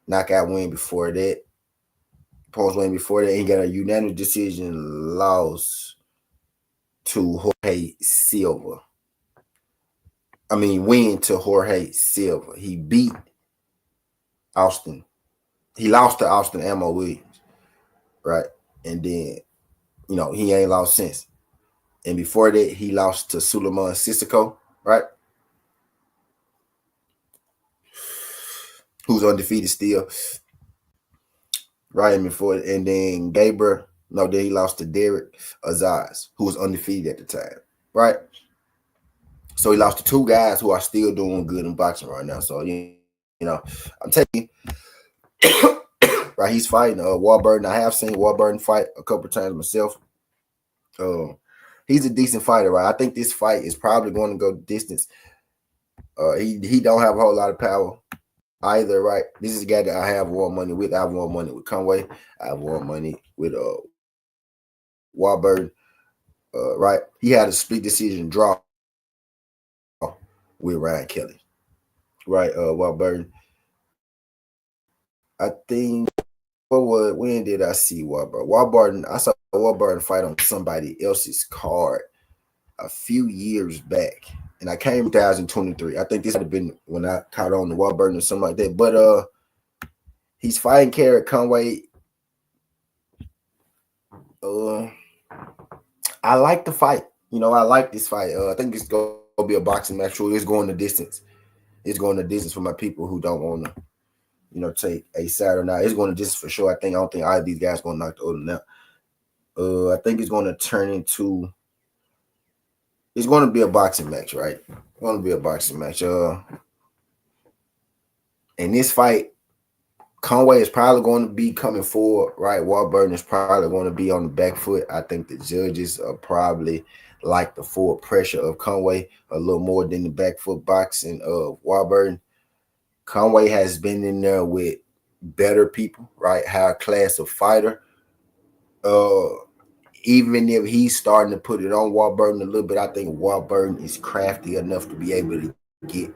S1: Knockout win before that. Post win before that. He got a unanimous decision loss to Jorge Silva. I mean, win to Jorge Silva. He beat Austin. He lost to Austin Ammo Williams, right? And then, you know, he ain't lost since. And before that, he lost to Suleiman Sissoko, right? Who's undefeated still, right? And before, and then then he lost to Derek Azaz, who was undefeated at the time, right? So he lost to 2 guys who are still doing good in boxing right now. So you know, I'm taking right. He's fighting Warburton. I have seen Warburton fight a couple times myself. He's a decent fighter, right? I think this fight is probably going to go distance. He don't have a whole lot of power either, right? This is a guy that I have more money with. I have more money with Conway. I have more money with Warburton. Right? He had a split decision draw with Ryan Kelly. Right? Warburton. I think when did I see Warburton? I saw Warburton fight on somebody else's card a few years back. And I came in 2023. I think this would have been when I caught on to Warburton or something like that. But he's fighting Karen Conway. I like the fight. You know, I like this fight. I think it's going to be a boxing match. It's going the distance. It's going the distance for my people who don't want to, you know, take a side or not. It's going to distance for sure. I don't think either of these guys going to knock the other one out. I think it's going to turn into. It's going to be a boxing match, right? It's going to be a boxing match. In this fight, Conway is probably going to be coming forward, right? Warburton is probably going to be on the back foot. I think the judges are probably like the forward pressure of Conway a little more than the back foot boxing of Warburton. Conway has been in there with better people, right? Higher class of fighter. Even if he's starting to put it on Warburton a little bit, I think Warburton is crafty enough to be able to get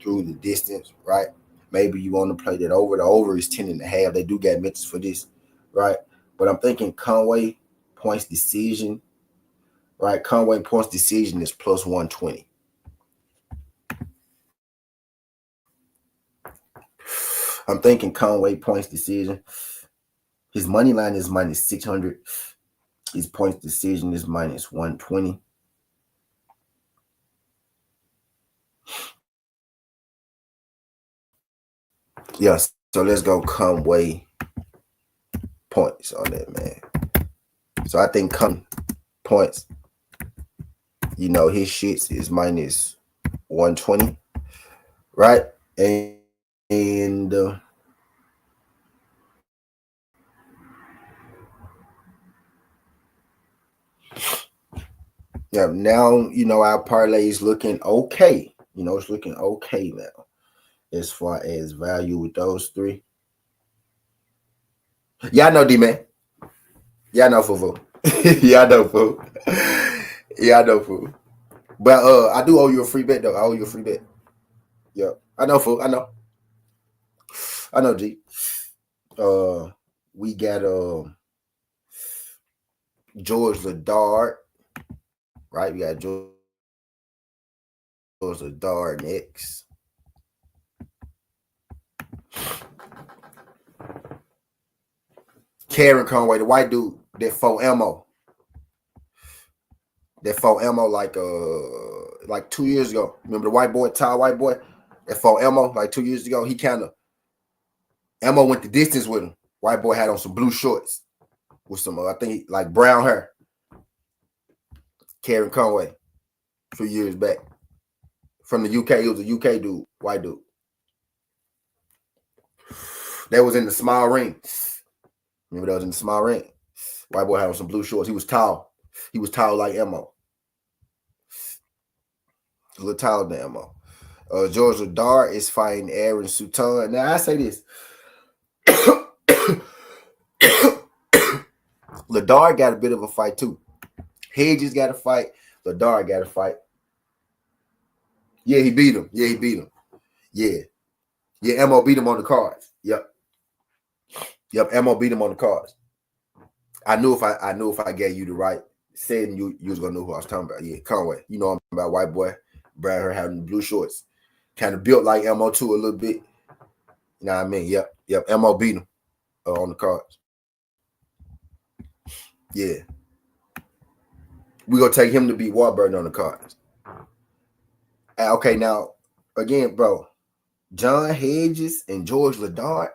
S1: through the distance, right? Maybe you want to play that over. The over is 10.5. They do get minutes for this, right? But I'm thinking Conway points decision, right? Conway points decision is plus 120. I'm thinking Conway points decision. His money line is minus 600. His points decision is minus 120. Yes, so let's go Conway points on that, man. So I think points, you know, his shits is minus 120, right? And yeah, now, you know, our parlay is looking okay. You know, it's looking okay now as far as value with those three. Yeah, I know, D-Man. Yeah, I know, Fufu. Yeah, I know, Fufu. Yeah, I know, Fufu. But I do owe you a free bet, though. I owe you a free bet. Yeah, I know, Fufu. I know, G. We got George Ladard, right? We got George Ladard next. Karen Conway, the white dude, that 4 ammo. That 4 ammo like 2 years ago. Remember the white boy, tall white boy? That 4 ammo like 2 years ago. He kind of ammo went the distance with him. White boy had on some blue shorts with some I think like brown hair. Karen Conway, a few years back. From the UK, he was a UK dude, white dude. That was in the small ring. Remember that was in the small ring? White boy had on some blue shorts. He was tall. He was tall like Ammo. A little taller than Ammo. George Ladard is fighting Aaron Sutan. Now, I say this. Ladard got a bit of a fight, too. Hedges got a fight. Ladard got a fight. Yeah, he beat him. Yeah. Yeah, Ammo beat him on the cards. Yep, Ammo beat him on the cards. I knew if I gave you the right setting, you was gonna know who I was talking about. Yeah, Conway. You know I'm about white boy, brown hair, having blue shorts, kind of built like Ammo too a little bit. You know what I mean? Yep. Ammo beat him on the cards. Yeah, we gonna take him to beat Warburton on the cards. Okay, now again, bro, John Hedges and George Ladard,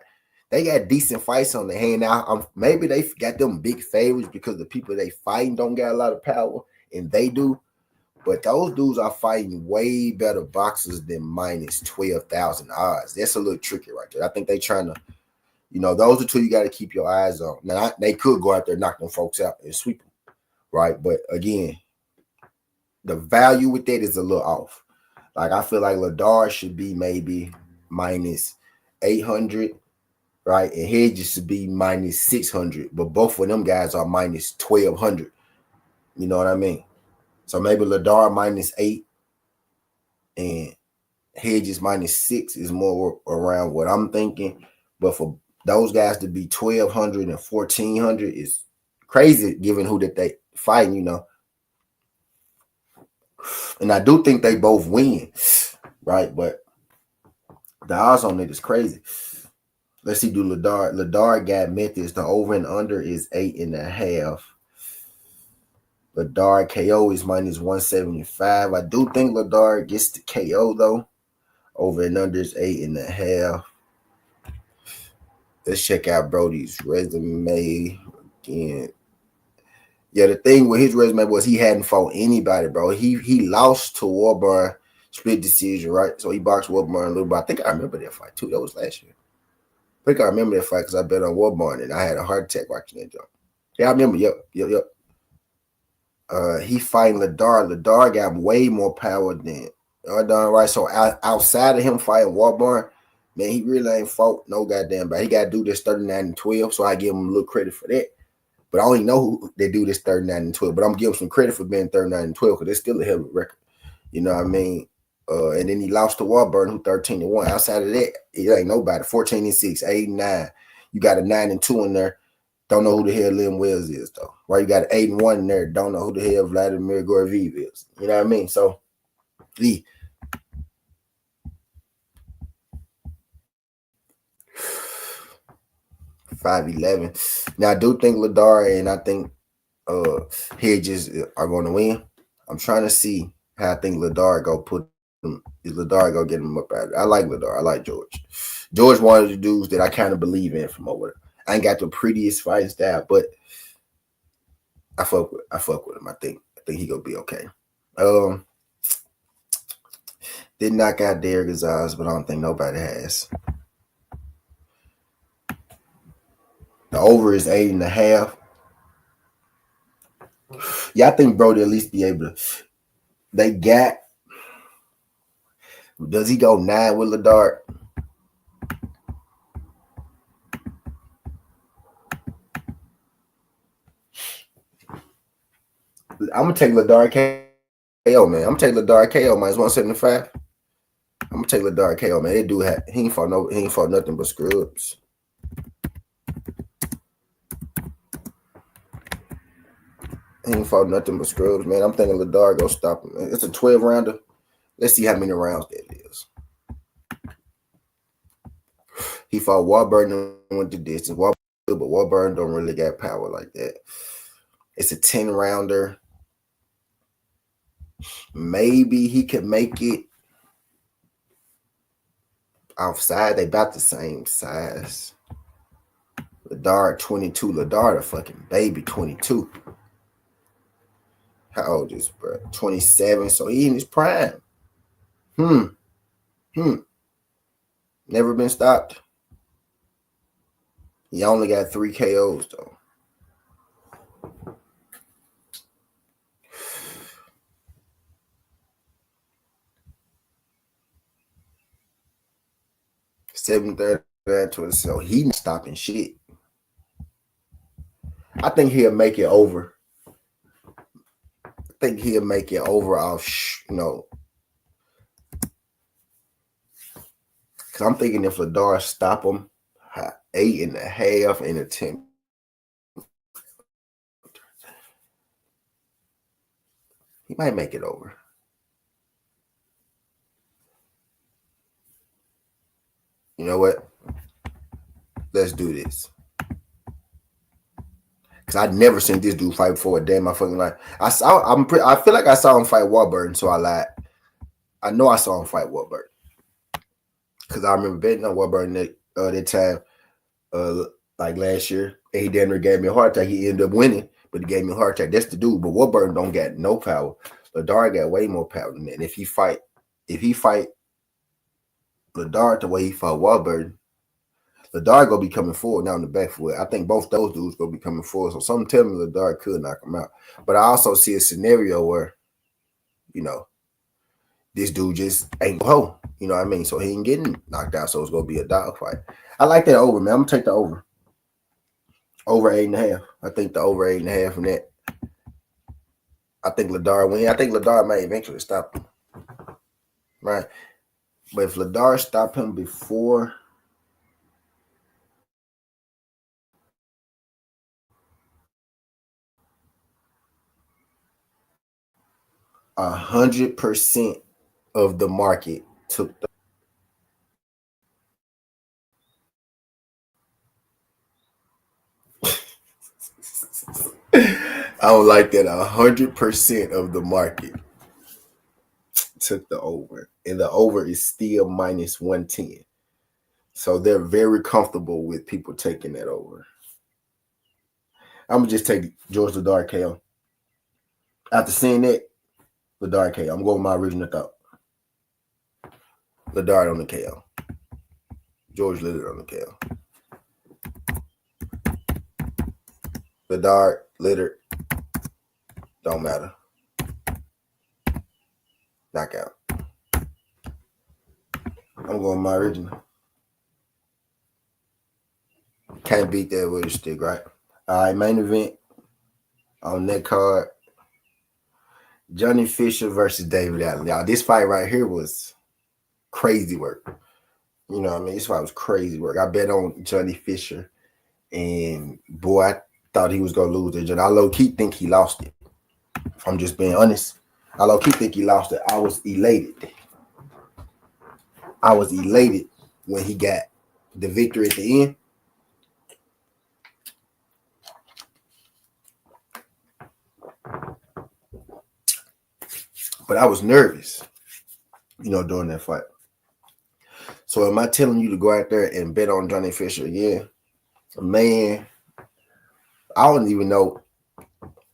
S1: they got decent fights on the hand. Now, maybe they got them big favorites because the people they fighting don't got a lot of power, and they do. But those dudes are fighting way better boxers than minus 12,000 odds. That's a little tricky right there. I think they trying to, you know, those are two you got to keep your eyes on. Now, they could go out there, knock them folks out, and sweep them, right? But again, the value with that is a little off. Like, I feel like Ladar should be maybe minus 800, right? And Hedges should be minus 600, but both of them guys are minus 1,200. You know what I mean? So maybe Ladar minus 8 and Hedges minus 6 is more around what I'm thinking. But for those guys to be 1,200 and 1,400 is crazy given who that they fighting, you know. And I do think they both win, right? But the odds on it is crazy. Let's see, do Ladar. Ladar got methods. The over and under is 8.5. Ladar KO is minus 175. I do think Ladar gets the KO though. Over and under is 8.5. Let's check out Brody's resume again. Yeah, the thing with his resume was he hadn't fought anybody, bro. He lost to Warburn, split decision, right? So he boxed Warburn a little bit. I think I remember that fight too. That was last year. I think I remember that fight because I bet on Warburn and I had a heart attack watching that jump. Yeah, I remember. Yep. He fighting Ladar. Ladar got way more power than Ladar, right? So outside of him fighting Warburn, man, he really ain't fought no goddamn bad. He got to do this 39-12, so I give him a little credit for that. But I only know who they do this 39-12. But I'm giving some credit for being 39-12 because it's still a hell of a record. You know what I mean? And then he lost to Warburn, who 13-1. Outside of that, it ain't nobody. 14-6, 8-9. You got a 9-2 in there. Don't know who the hell Lynn Wells is, though. Why you got 8-1 in there? Don't know who the hell Vladimir Gorviev is. You know what I mean? So, the 5'11". Now, I do think Ladar and I think Hedges are going to win. I'm trying to see how I think Ladar go put him. Is Ladar go get him up out of it? I like Ladar. I like George. George one of the dudes that I kind of believe in from over there. I ain't got the prettiest fighting style, but I fuck with him. I think he gonna be okay. Did knock out Derek Gonzalez, but I don't think nobody has. The over is 8.5. Yeah, I think Brody at least be able to. They got. Does he go 9 with Ladar? I'm gonna take Ladar KO, man. I'm gonna take Ladar KO minus 175. I'm gonna take Ladar KO, man. They do have he ain't fought nothing but scrubs. He ain't fought nothing but scrubs, man. I'm thinking Ladar go stop him. Man. It's a 12-rounder. Let's see how many rounds that is. He fought Warburton and went the distance. But Warburton don't really got power like that. It's a 10-rounder. Maybe he could make it outside. They about the same size. Ladar 22. Ladar the fucking baby 22. How old is bro? 27. So he in his prime. Never been stopped. He only got 3 KOs though. $7.30. So he not stopping shit. I think he'll make it over. I think he'll make it over off, Because I'm thinking if Ladar stop him, 8.5 in a 10. He might make it over. You know what? Let's do this. Cause I'd never seen this dude fight before a day in my fucking life. I feel like I saw him fight Warburton, so I lied. I know I saw him fight Warburton. Cause I remember betting on Warburton that time, like last year. And he damn near gave me a heart attack. He ended up winning, but he gave me a heart attack. That's the dude. But Warburton don't got no power. Ladar got way more power than that. And if he fight Ladar the way he fought Warburton, Ladar gonna be coming forward now in the back foot. I think both those dudes gonna be coming forward. So something tell me Ladar could knock him out. But I also see a scenario where, this dude just ain't ho. You know what I mean? So he ain't getting knocked out. So it's gonna be a dog fight. I like that over, man. I'm gonna take the over. Over 8.5. I think the over 8.5 from that. I think Ladar win. I think Ladar may eventually stop him. Right. But if Ladar stop him before 100% of the market took the I don't like that. 100% of the market took the over, and the over is still minus 110. So they're very comfortable with people taking that over. I'm gonna just take George Ladar KO. After seeing that, Ladar KO. I'm going with my original thought. Ladar on the KO. George Litter on the KO. Ladar, Litter, don't matter. Knockout. I'm going with my original. Can't beat that with a stick, right? All right, main event on that card. Johnny Fisher versus David Allen. Y'all, this fight right here was crazy work. You know what I mean? This fight was crazy work. I bet on Johnny Fisher And boy, I thought he was gonna lose it. I low-key think he lost it. If I'm just being honest, I low-key think he lost it. I was elated. When he got the victory at the end. But I was nervous, during that fight. So am I telling you to go out there and bet on Johnny Fisher again? Man, I don't even know.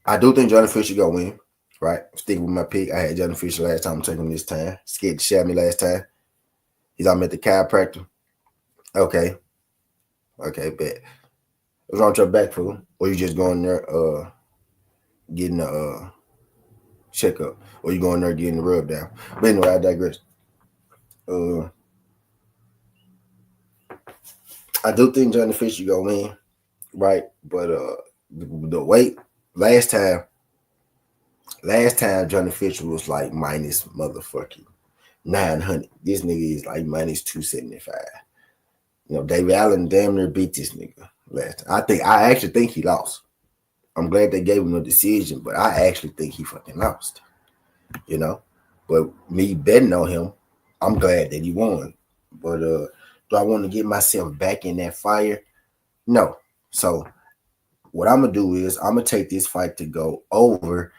S1: I do think Johnny Fisher gonna win, right? Sticking with my pick. I had Johnny Fisher last time. I'm taking him this time. Scared to share me last time. He's I'm at the chiropractor. Okay, bet. What's wrong with your back, fool? Or you just going there getting a checkup, or you going there getting the rub down? But anyway, I digress. I do think Johnny Fisher gonna win, right? But the weight last time Johnny Fisher was like minus motherfucking 900. This nigga is like minus 275. David Allen damn near beat this nigga last time. I actually think he lost. I'm glad they gave him a decision, but I actually think he fucking lost. But me betting on him, I'm glad that he won. But do I want to get myself back in that fire? No. So what I'm gonna do is I'm gonna take this fight to go over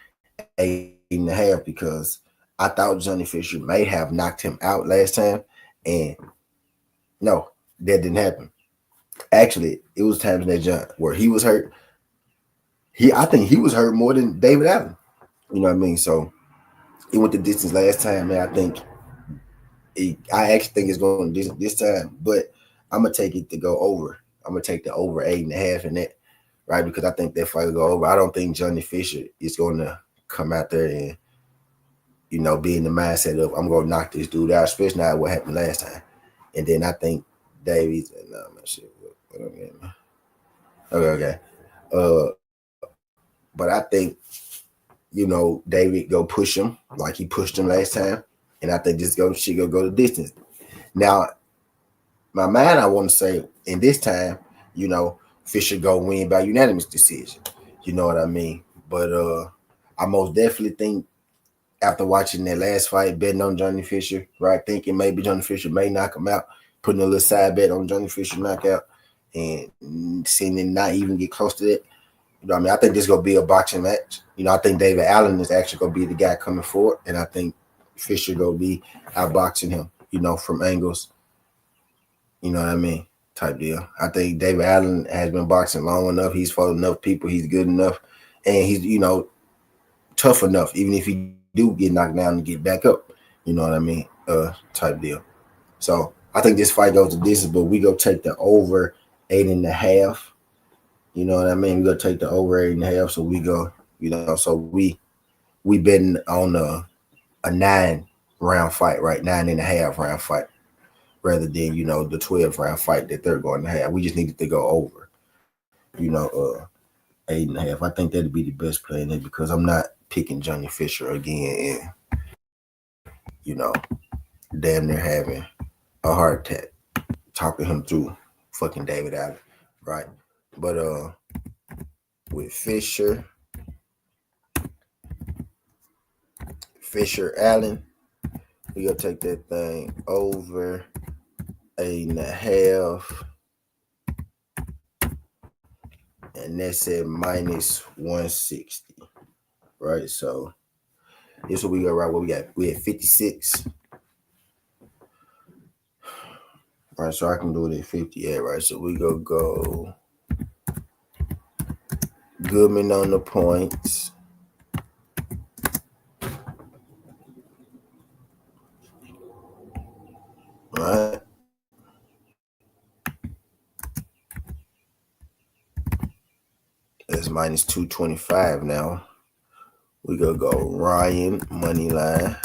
S1: 8.5 because I thought Johnny Fisher may have knocked him out last time, and no, that didn't happen. Actually, it was times where he was hurt. I think he was hurt more than David Allen. You know what I mean? So it went the distance last time, and I actually think it's going this time, but I'm gonna take it to go over. I'm gonna take the over 8.5 in that, right? Because I think that fight will go over. I don't think Johnny Fisher is going to come out there and be in the mindset of I'm gonna knock this dude out, especially not what happened last time. And then I think Davies and okay. But I think David go push him like he pushed him last time, and I think she go the distance. Now, my mind, I want to say, in this time, Fisher go win by unanimous decision. You know what I mean? But I most definitely think after watching that last fight, betting on Johnny Fisher, right, thinking maybe Johnny Fisher may knock him out, putting a little side bet on Johnny Fisher knockout, and seeing him not even get close to that. I think this is going to be a boxing match. I think David Allen is actually going to be the guy coming forward, and I think Fisher going to be outboxing him, from angles. You know what I mean? Type deal. I think David Allen has been boxing long enough. He's fought enough people. He's good enough. And he's, tough enough, even if he do get knocked down and get back up. You know what I mean? Type deal. So I think this fight goes to distance, but we go take the over 8.5. You know what I mean? We go take the over 8.5. So we go, so we betting on a 9-round fight, right? 9.5-round fight, rather than, the 12-round fight that they're going to have. We just needed to go over, 8.5. I think that'd be the best play in it because I'm not picking Johnny Fisher again and, damn near having a heart attack, talking him through fucking David Allen, right? But with Fisher Allen, we gonna take that thing over 8.5, and that's at minus 160, right? So this what we go right. What we got? We at 56. All right, so I can do it at 58, right? So we go Goodman on the points. Right. That's minus 225 now. We gonna go Ryan money line.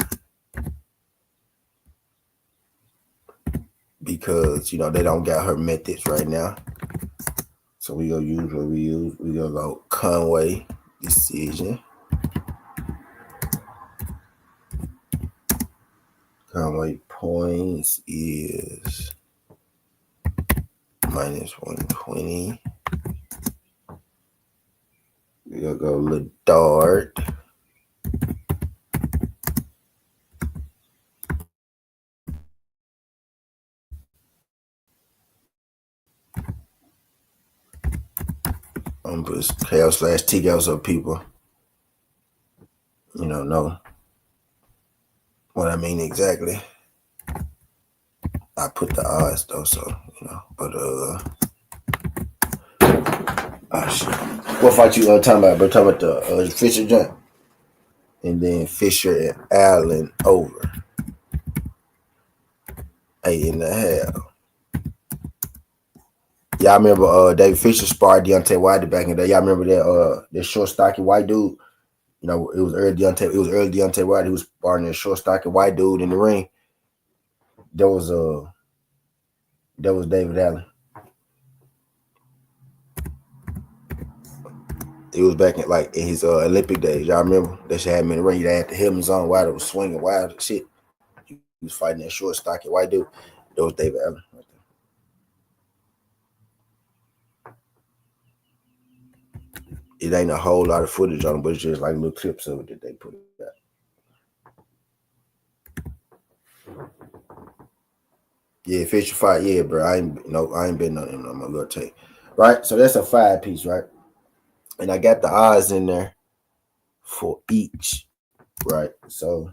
S1: Because they don't got her methods right now. So we gonna use what we use. We gonna go Conway decision. Conway points is minus 120. We'll go a little dart. I'm gonna put KO/TKO so people, know what I mean exactly. I put the odds though, so but oh shit. What fight you talking about? But talking about the Fisher jump, and then Fisher and Allen over 8.5. Y'all remember David Fisher sparred Deontay Wilder back in the day? Y'all remember that short stocky white dude? It was early Deontay Wilder. He was sparring a short stocky white dude in the ring. That was David Allen. It was back in his Olympic days. Y'all remember that shit had him in the ring. They had the helmets on. Wilder was swinging wild and shit. He was fighting that short stocky white dude. That was David Allen. It ain't a whole lot of footage on it, but it's just like little clips of it that they put out. Yeah, Fisher fight. Yeah, bro. I ain't betting on him. I'm gonna take. Right. So that's a 5-piece, right? And I got the odds in there for each, right? So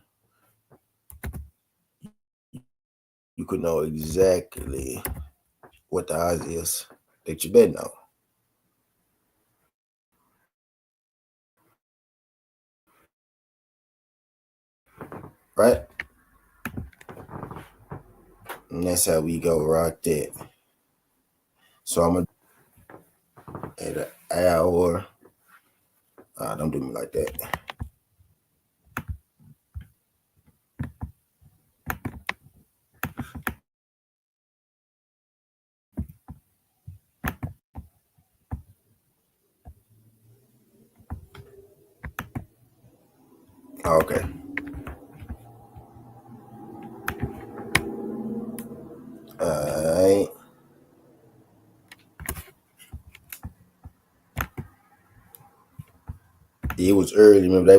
S1: you could know exactly what the odds is that you betting on. Right? And that's how we go right there. So I'm gonna at an hour. Don't do me like that. Okay. Alright. It was early. Remember,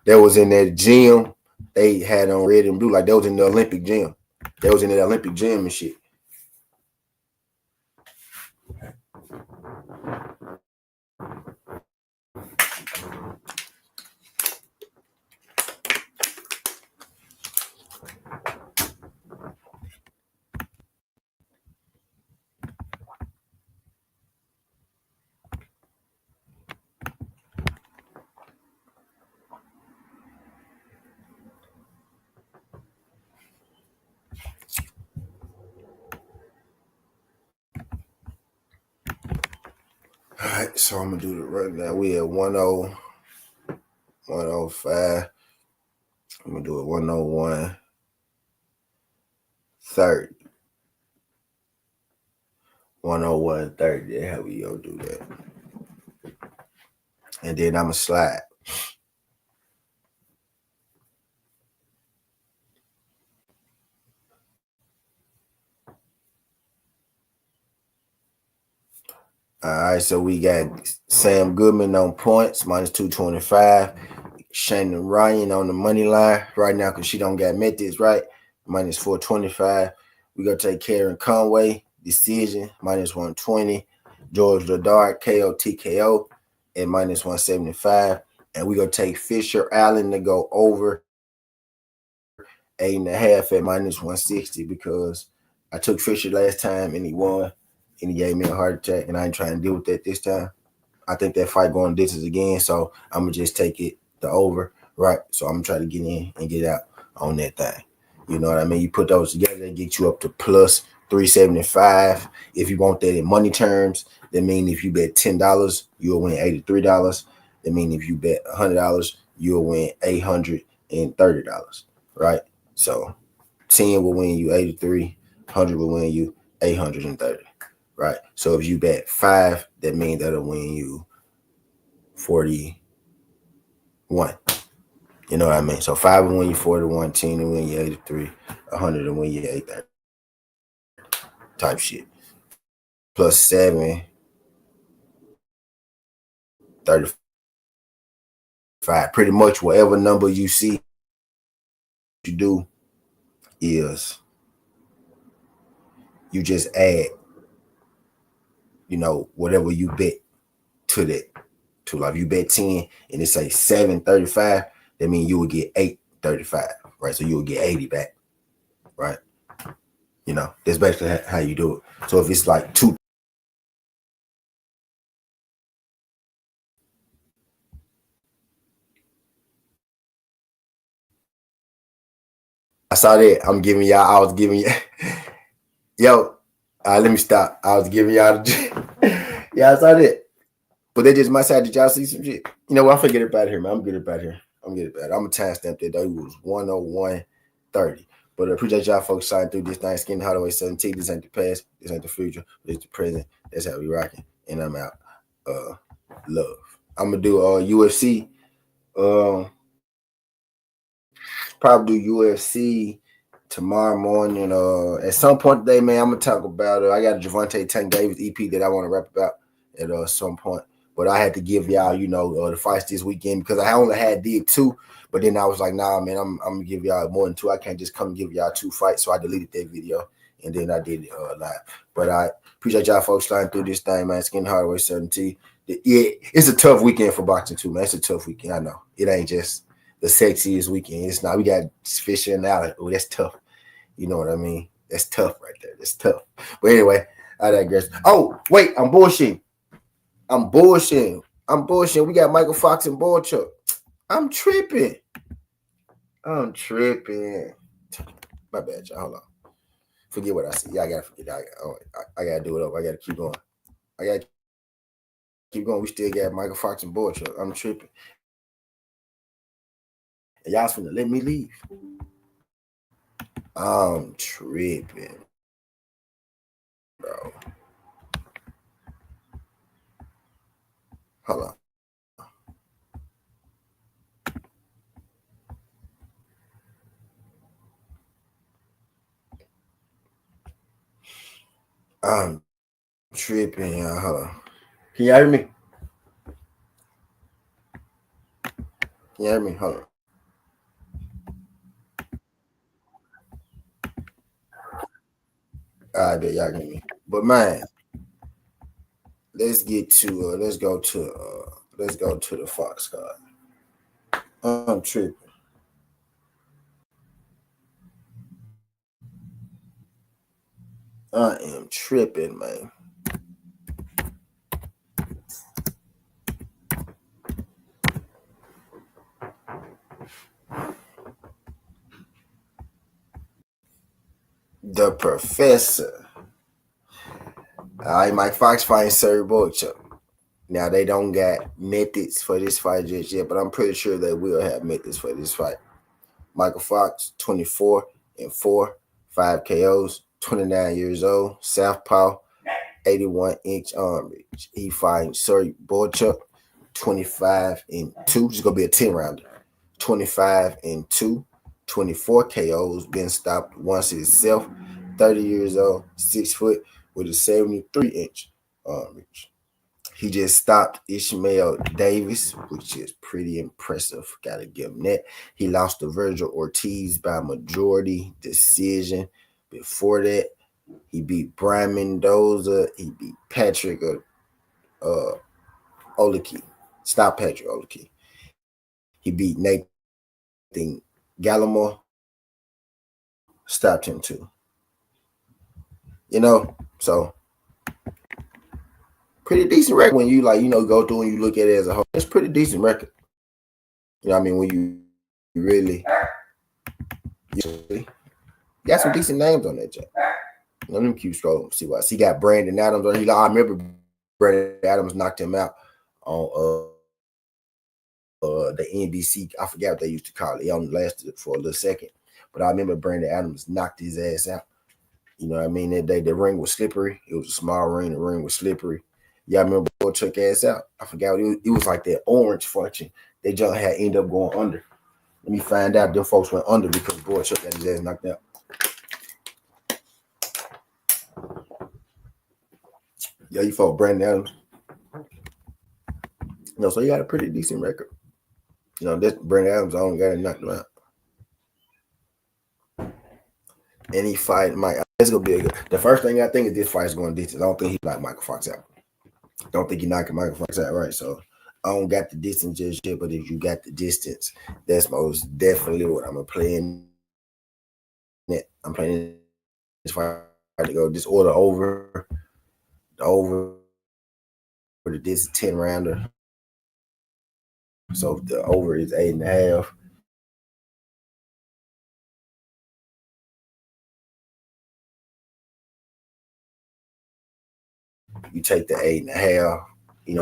S1: they was in that gym. They had on red and blue, like they was in the Olympic gym. They was in the Olympic gym and shit. All right, so I'm gonna do it right now. We at 105. I'm gonna do it 101. 30. 101 30. How we gonna do that? And then I'm gonna slide. All right, so we got Sam Goodman on points, minus 225. Shannon Ryan on the money line right now because she don't got methods, right? Minus 425. We gonna take Karen Conway, decision, minus 120. George Ladard, KO TKO at minus 175. And we gonna take Fisher Allen to go over 8.5 at minus 160 because I took Fisher last time and he won and he gave me a heart attack and I ain't trying to deal with that this time. I think that fight going distance again, so I'm gonna just take it the over, right? So I'm gonna try to get in and get out on that thing. You know what I mean? You put those together, they get you up to plus 375. If you want that in money terms, that means if you bet $10, you'll win $83. That means if you bet $100, you'll win $830, right? So 10 will win you 83, 100 will win you 830, right? So if you bet 5, that means that'll win you 41. You know what I mean? So 5 will win you 41, 10 will win you 83, 100 will win you 830 type shit. Plus 7, 35. Pretty much whatever number you see, you do is you just add, whatever you bet to that. To like, if you bet 10 and it say 735, that means you will get 835, right? So you will get 80 back, right? That's basically how you do it. So if it's like two, I saw that. I was giving you, yo, let me stop. I was giving y'all the, yeah, I saw that. But they just my side. Did y'all see some shit? You know what? I'm forget about here, man. I'm good about here. I'm going to timestamp that though. It was 101:30. But I appreciate y'all folks signing through this night. Skin Hardaway 17. This ain't the past. This ain't the future. It's the present. That's how we rocking. And I'm out. Love. I'm gonna do UFC. Probably do UFC tomorrow morning. At some point today, man, I'm gonna talk about. I got a Gervonta Tank Davis EP that I want to rap about at some point. But I had to give y'all, the fights this weekend because I only did 2. But then I was like, nah, man, I'm gonna give y'all more than 2. I can't just come give y'all 2 fights. So I deleted that video and then I did it live. But I appreciate y'all folks sliding through this thing, man. Skin Hardaway 17. Yeah, it's a tough weekend for boxing too, man. It's a tough weekend. I know it ain't just the sexiest weekend. It's not. We got fishing out. Oh, that's tough. You know what I mean? That's tough right there. That's tough. But anyway, I digress. Oh, wait, I'm bullshitting. We got Michael Fox and Boachunk. I'm tripping. My bad, y'all. Hold on. Forget what I said. Yeah, I gotta forget. I gotta do it up. I gotta keep going. We still got Michael Fox and Boachunk. I'm tripping. And y'all's finna let me leave. I'm tripping, bro. Hold on. I'm tripping, y'all. Hold on. Can y'all hear me? Hold on. I bet y'all can hear me. But man, let's go to the Fox card. I'm tripping. I am tripping, man. The Professor. All right, Mike Fox fighting Serge Boachunk. Now they don't got methods for this fight just yet, but I'm pretty sure they will have methods for this fight. Michael Fox, 24-4, 5 KOs, 29 years old, southpaw, 81-inch arm reach. He fighting Serge Boachunk, 25-2. It's gonna be a 10-rounder. 25-2, 24 KOs, been stopped once himself. 30 years old, 6 foot, with a 73-inch arm reach. He just stopped Ishmael Davis, which is pretty impressive. Gotta give him that. He lost to Virgil Ortiz by majority decision. Before that, he beat Brian Mendoza. He beat Patrick Oleki. Stop Patrick Oleki. He beat Nathan Gallimore. Stopped him too. So pretty decent record when you go through and you look at it as a whole. It's pretty decent record. You know what I mean? When you really got some decent names on that job. Let me keep scrolling. See what I see. He got Brandon Adams on. I remember Brandon Adams knocked him out on the NBC. I forgot what they used to call it. He only lasted for a little second, but I remember Brandon Adams knocked his ass out. You know what I mean? That day the ring was slippery. It was a small ring. The ring was slippery. Y'all remember Boy took ass out? I forgot what it was like that orange function. They just had ended up going under. Let me find out them folks went under because Boy Chuck got his ass knocked out. Yeah, you fought Brandon Adams. So he got a pretty decent record. This Brandon Adams only got to knock him out. And he fight Mike. It's gonna be the first thing I think is this fight is going to distance. I don't think he knocked Michael Fox out. Don't think he knocking Michael Fox out, right? So I don't got the distance just yet, but if you got the distance, that's most definitely what I'm playing. I'm playing this fight to go this order over for the distance 10 rounder. So the over is 8.5. You take the 8.5.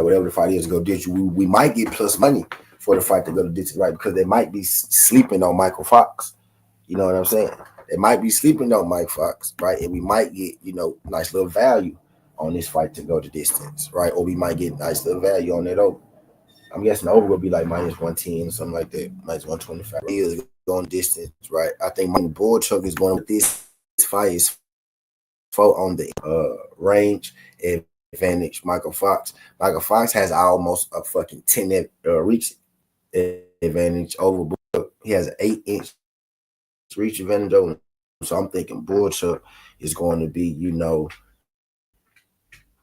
S1: Whatever the fight is to go ditch. We might get plus money for the fight to go to ditch, right? Because they might be sleeping on Michael Fox. You know what I'm saying? They might be sleeping on Mike Fox, right? And we might get, nice little value on this fight to go the distance, right? Or we might get nice little value on that over. I'm guessing the over will be like minus 110, something like that, minus 125. He is going distance, right? I think my Boachunk is going with this fight is on the range advantage. Michael Fox has almost a fucking 10 reach advantage over Boachunk. He has an 8-inch reach advantage over him. So I'm thinking Boachunk is going to be,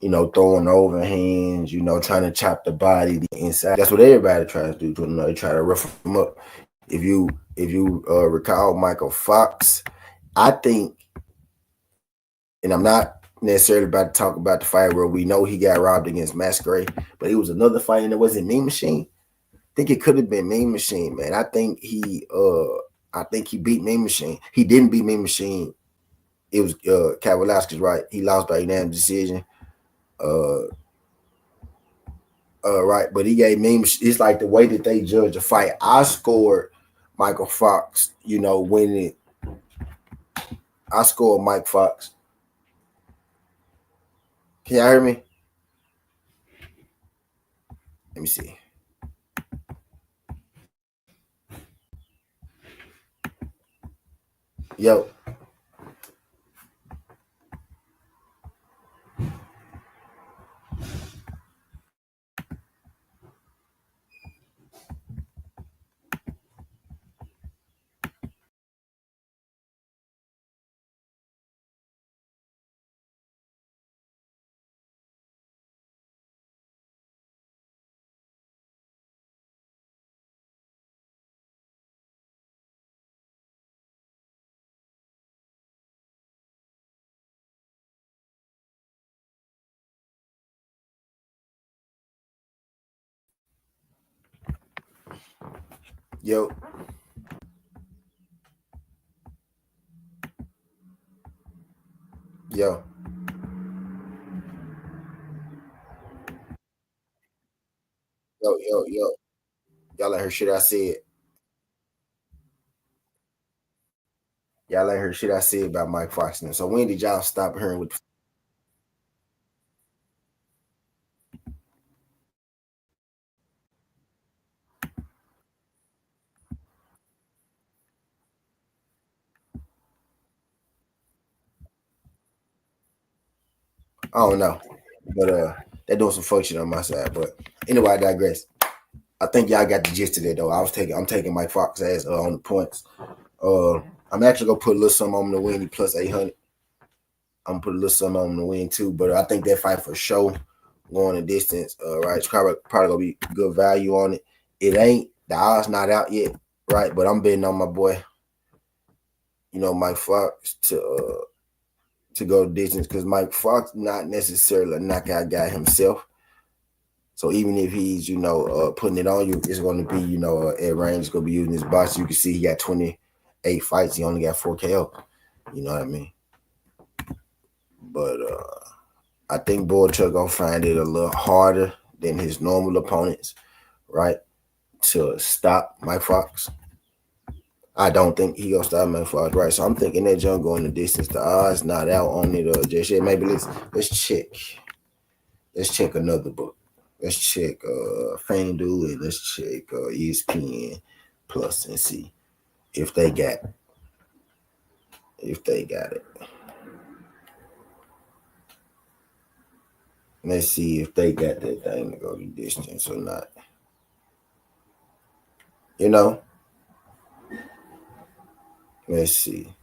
S1: throwing overhands, trying to chop the body the inside. That's what everybody tries to do. They try to rough him up. If you recall Michael Fox, I think, and I'm not necessarily about to talk about the fight where we know he got robbed against Masquerade, but it was another fight and it wasn't Mean Machine. I think it could have been Mean Machine, man. I think he beat Mean Machine. He didn't beat Mean Machine. It was Kowalski's, right? He lost by unanimous decision. Right, but he gave me. It's like the way that they judge a fight. I scored Michael Fox, winning. I scored Mike Fox. Can y'all hear me? Let me see. Yo. Yo. Yo. Yo. Y'all ain't heard shit I said. Y'all ain't heard shit I said about Mike Fox now. So when did y'all stop hearing what the I don't know. But they're doing some fuck shit on my side. But anyway, I digress. I think y'all got the gist of that though. I'm taking Mike Fox ass on the points. I'm actually gonna put a little something on the win plus 800. I'm gonna put a little something on the win too, but I think that fight for sure going the distance. Right, it's probably gonna be good value on it. It ain't the odds not out yet, right? But I'm betting on my boy, Mike Fox to go the distance because Mike Fox not necessarily a knockout guy himself. So even if he's putting it on you, it's going to be at range. It's going to be using his box. You can see he got 28 fights. He only got 4 KO. You know what I mean? But I think Boachunk gonna find it a little harder than his normal opponents, right? To stop Mike Fox. I don't think he gonna stop Mike Fox, right? So I'm thinking that jump going the distance. The odds not out on it just yet. Maybe let's check. Let's check another book. Let's check FanDuel and let's check ESPN Plus and see if they got it. Let's see if they got that thing to go the distance or not. You know? Let's see.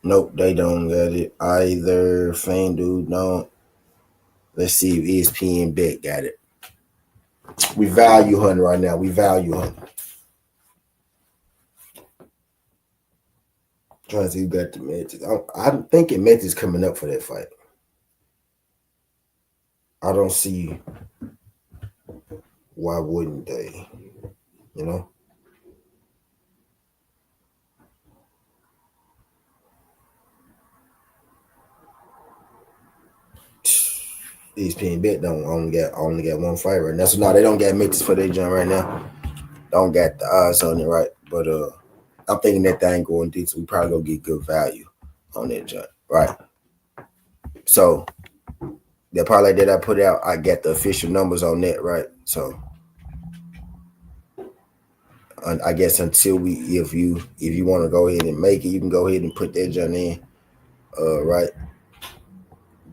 S1: Nope, they don't got it either. FanDuel don't. Let's see if ESPN Bet got it. We value hunting right now. We value hunting. Trying to see who got the Mets. I'm thinking Mets is coming up for that fight. I don't see why wouldn't they, you know? ESPN Bet don't only got one fight right now. So no, they don't got Mets for their joint right now. Don't got the odds on it, right? But I'm thinking that thing going deep, so we probably gonna get good value on that joint, right? So the parlay that I put out, I got the official numbers on that, right? So I guess until if you want to go ahead and make it, you can go ahead and put that joint in, right?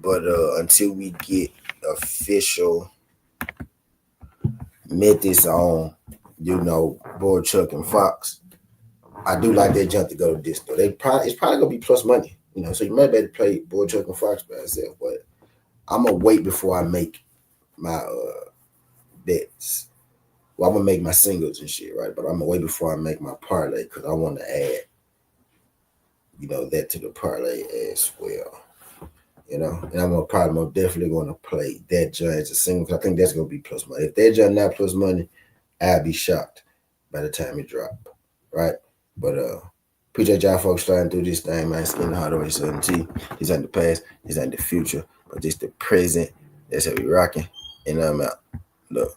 S1: But until we get official methods on, Boachunk and Fox, I do like that jump to go to this. Though it's probably gonna be plus money, So you might better play Boachunk and Fox by itself, but I'm gonna wait before I make my bets. Well, I'm gonna make my singles and shit, right? But I'm gonna wait before I make my parlay because I want to add, that to the parlay as well. And I'm most definitely gonna play that judge as a single because I think that's gonna be plus money. If that judge not plus money, I'd be shocked by the time it drop, right? But appreciate y'all folks trying through this thing, man. Skin the hard way, certainty. This ain't the past, this ain't the future, but this the present. That's how we rocking, and I'm out. Look.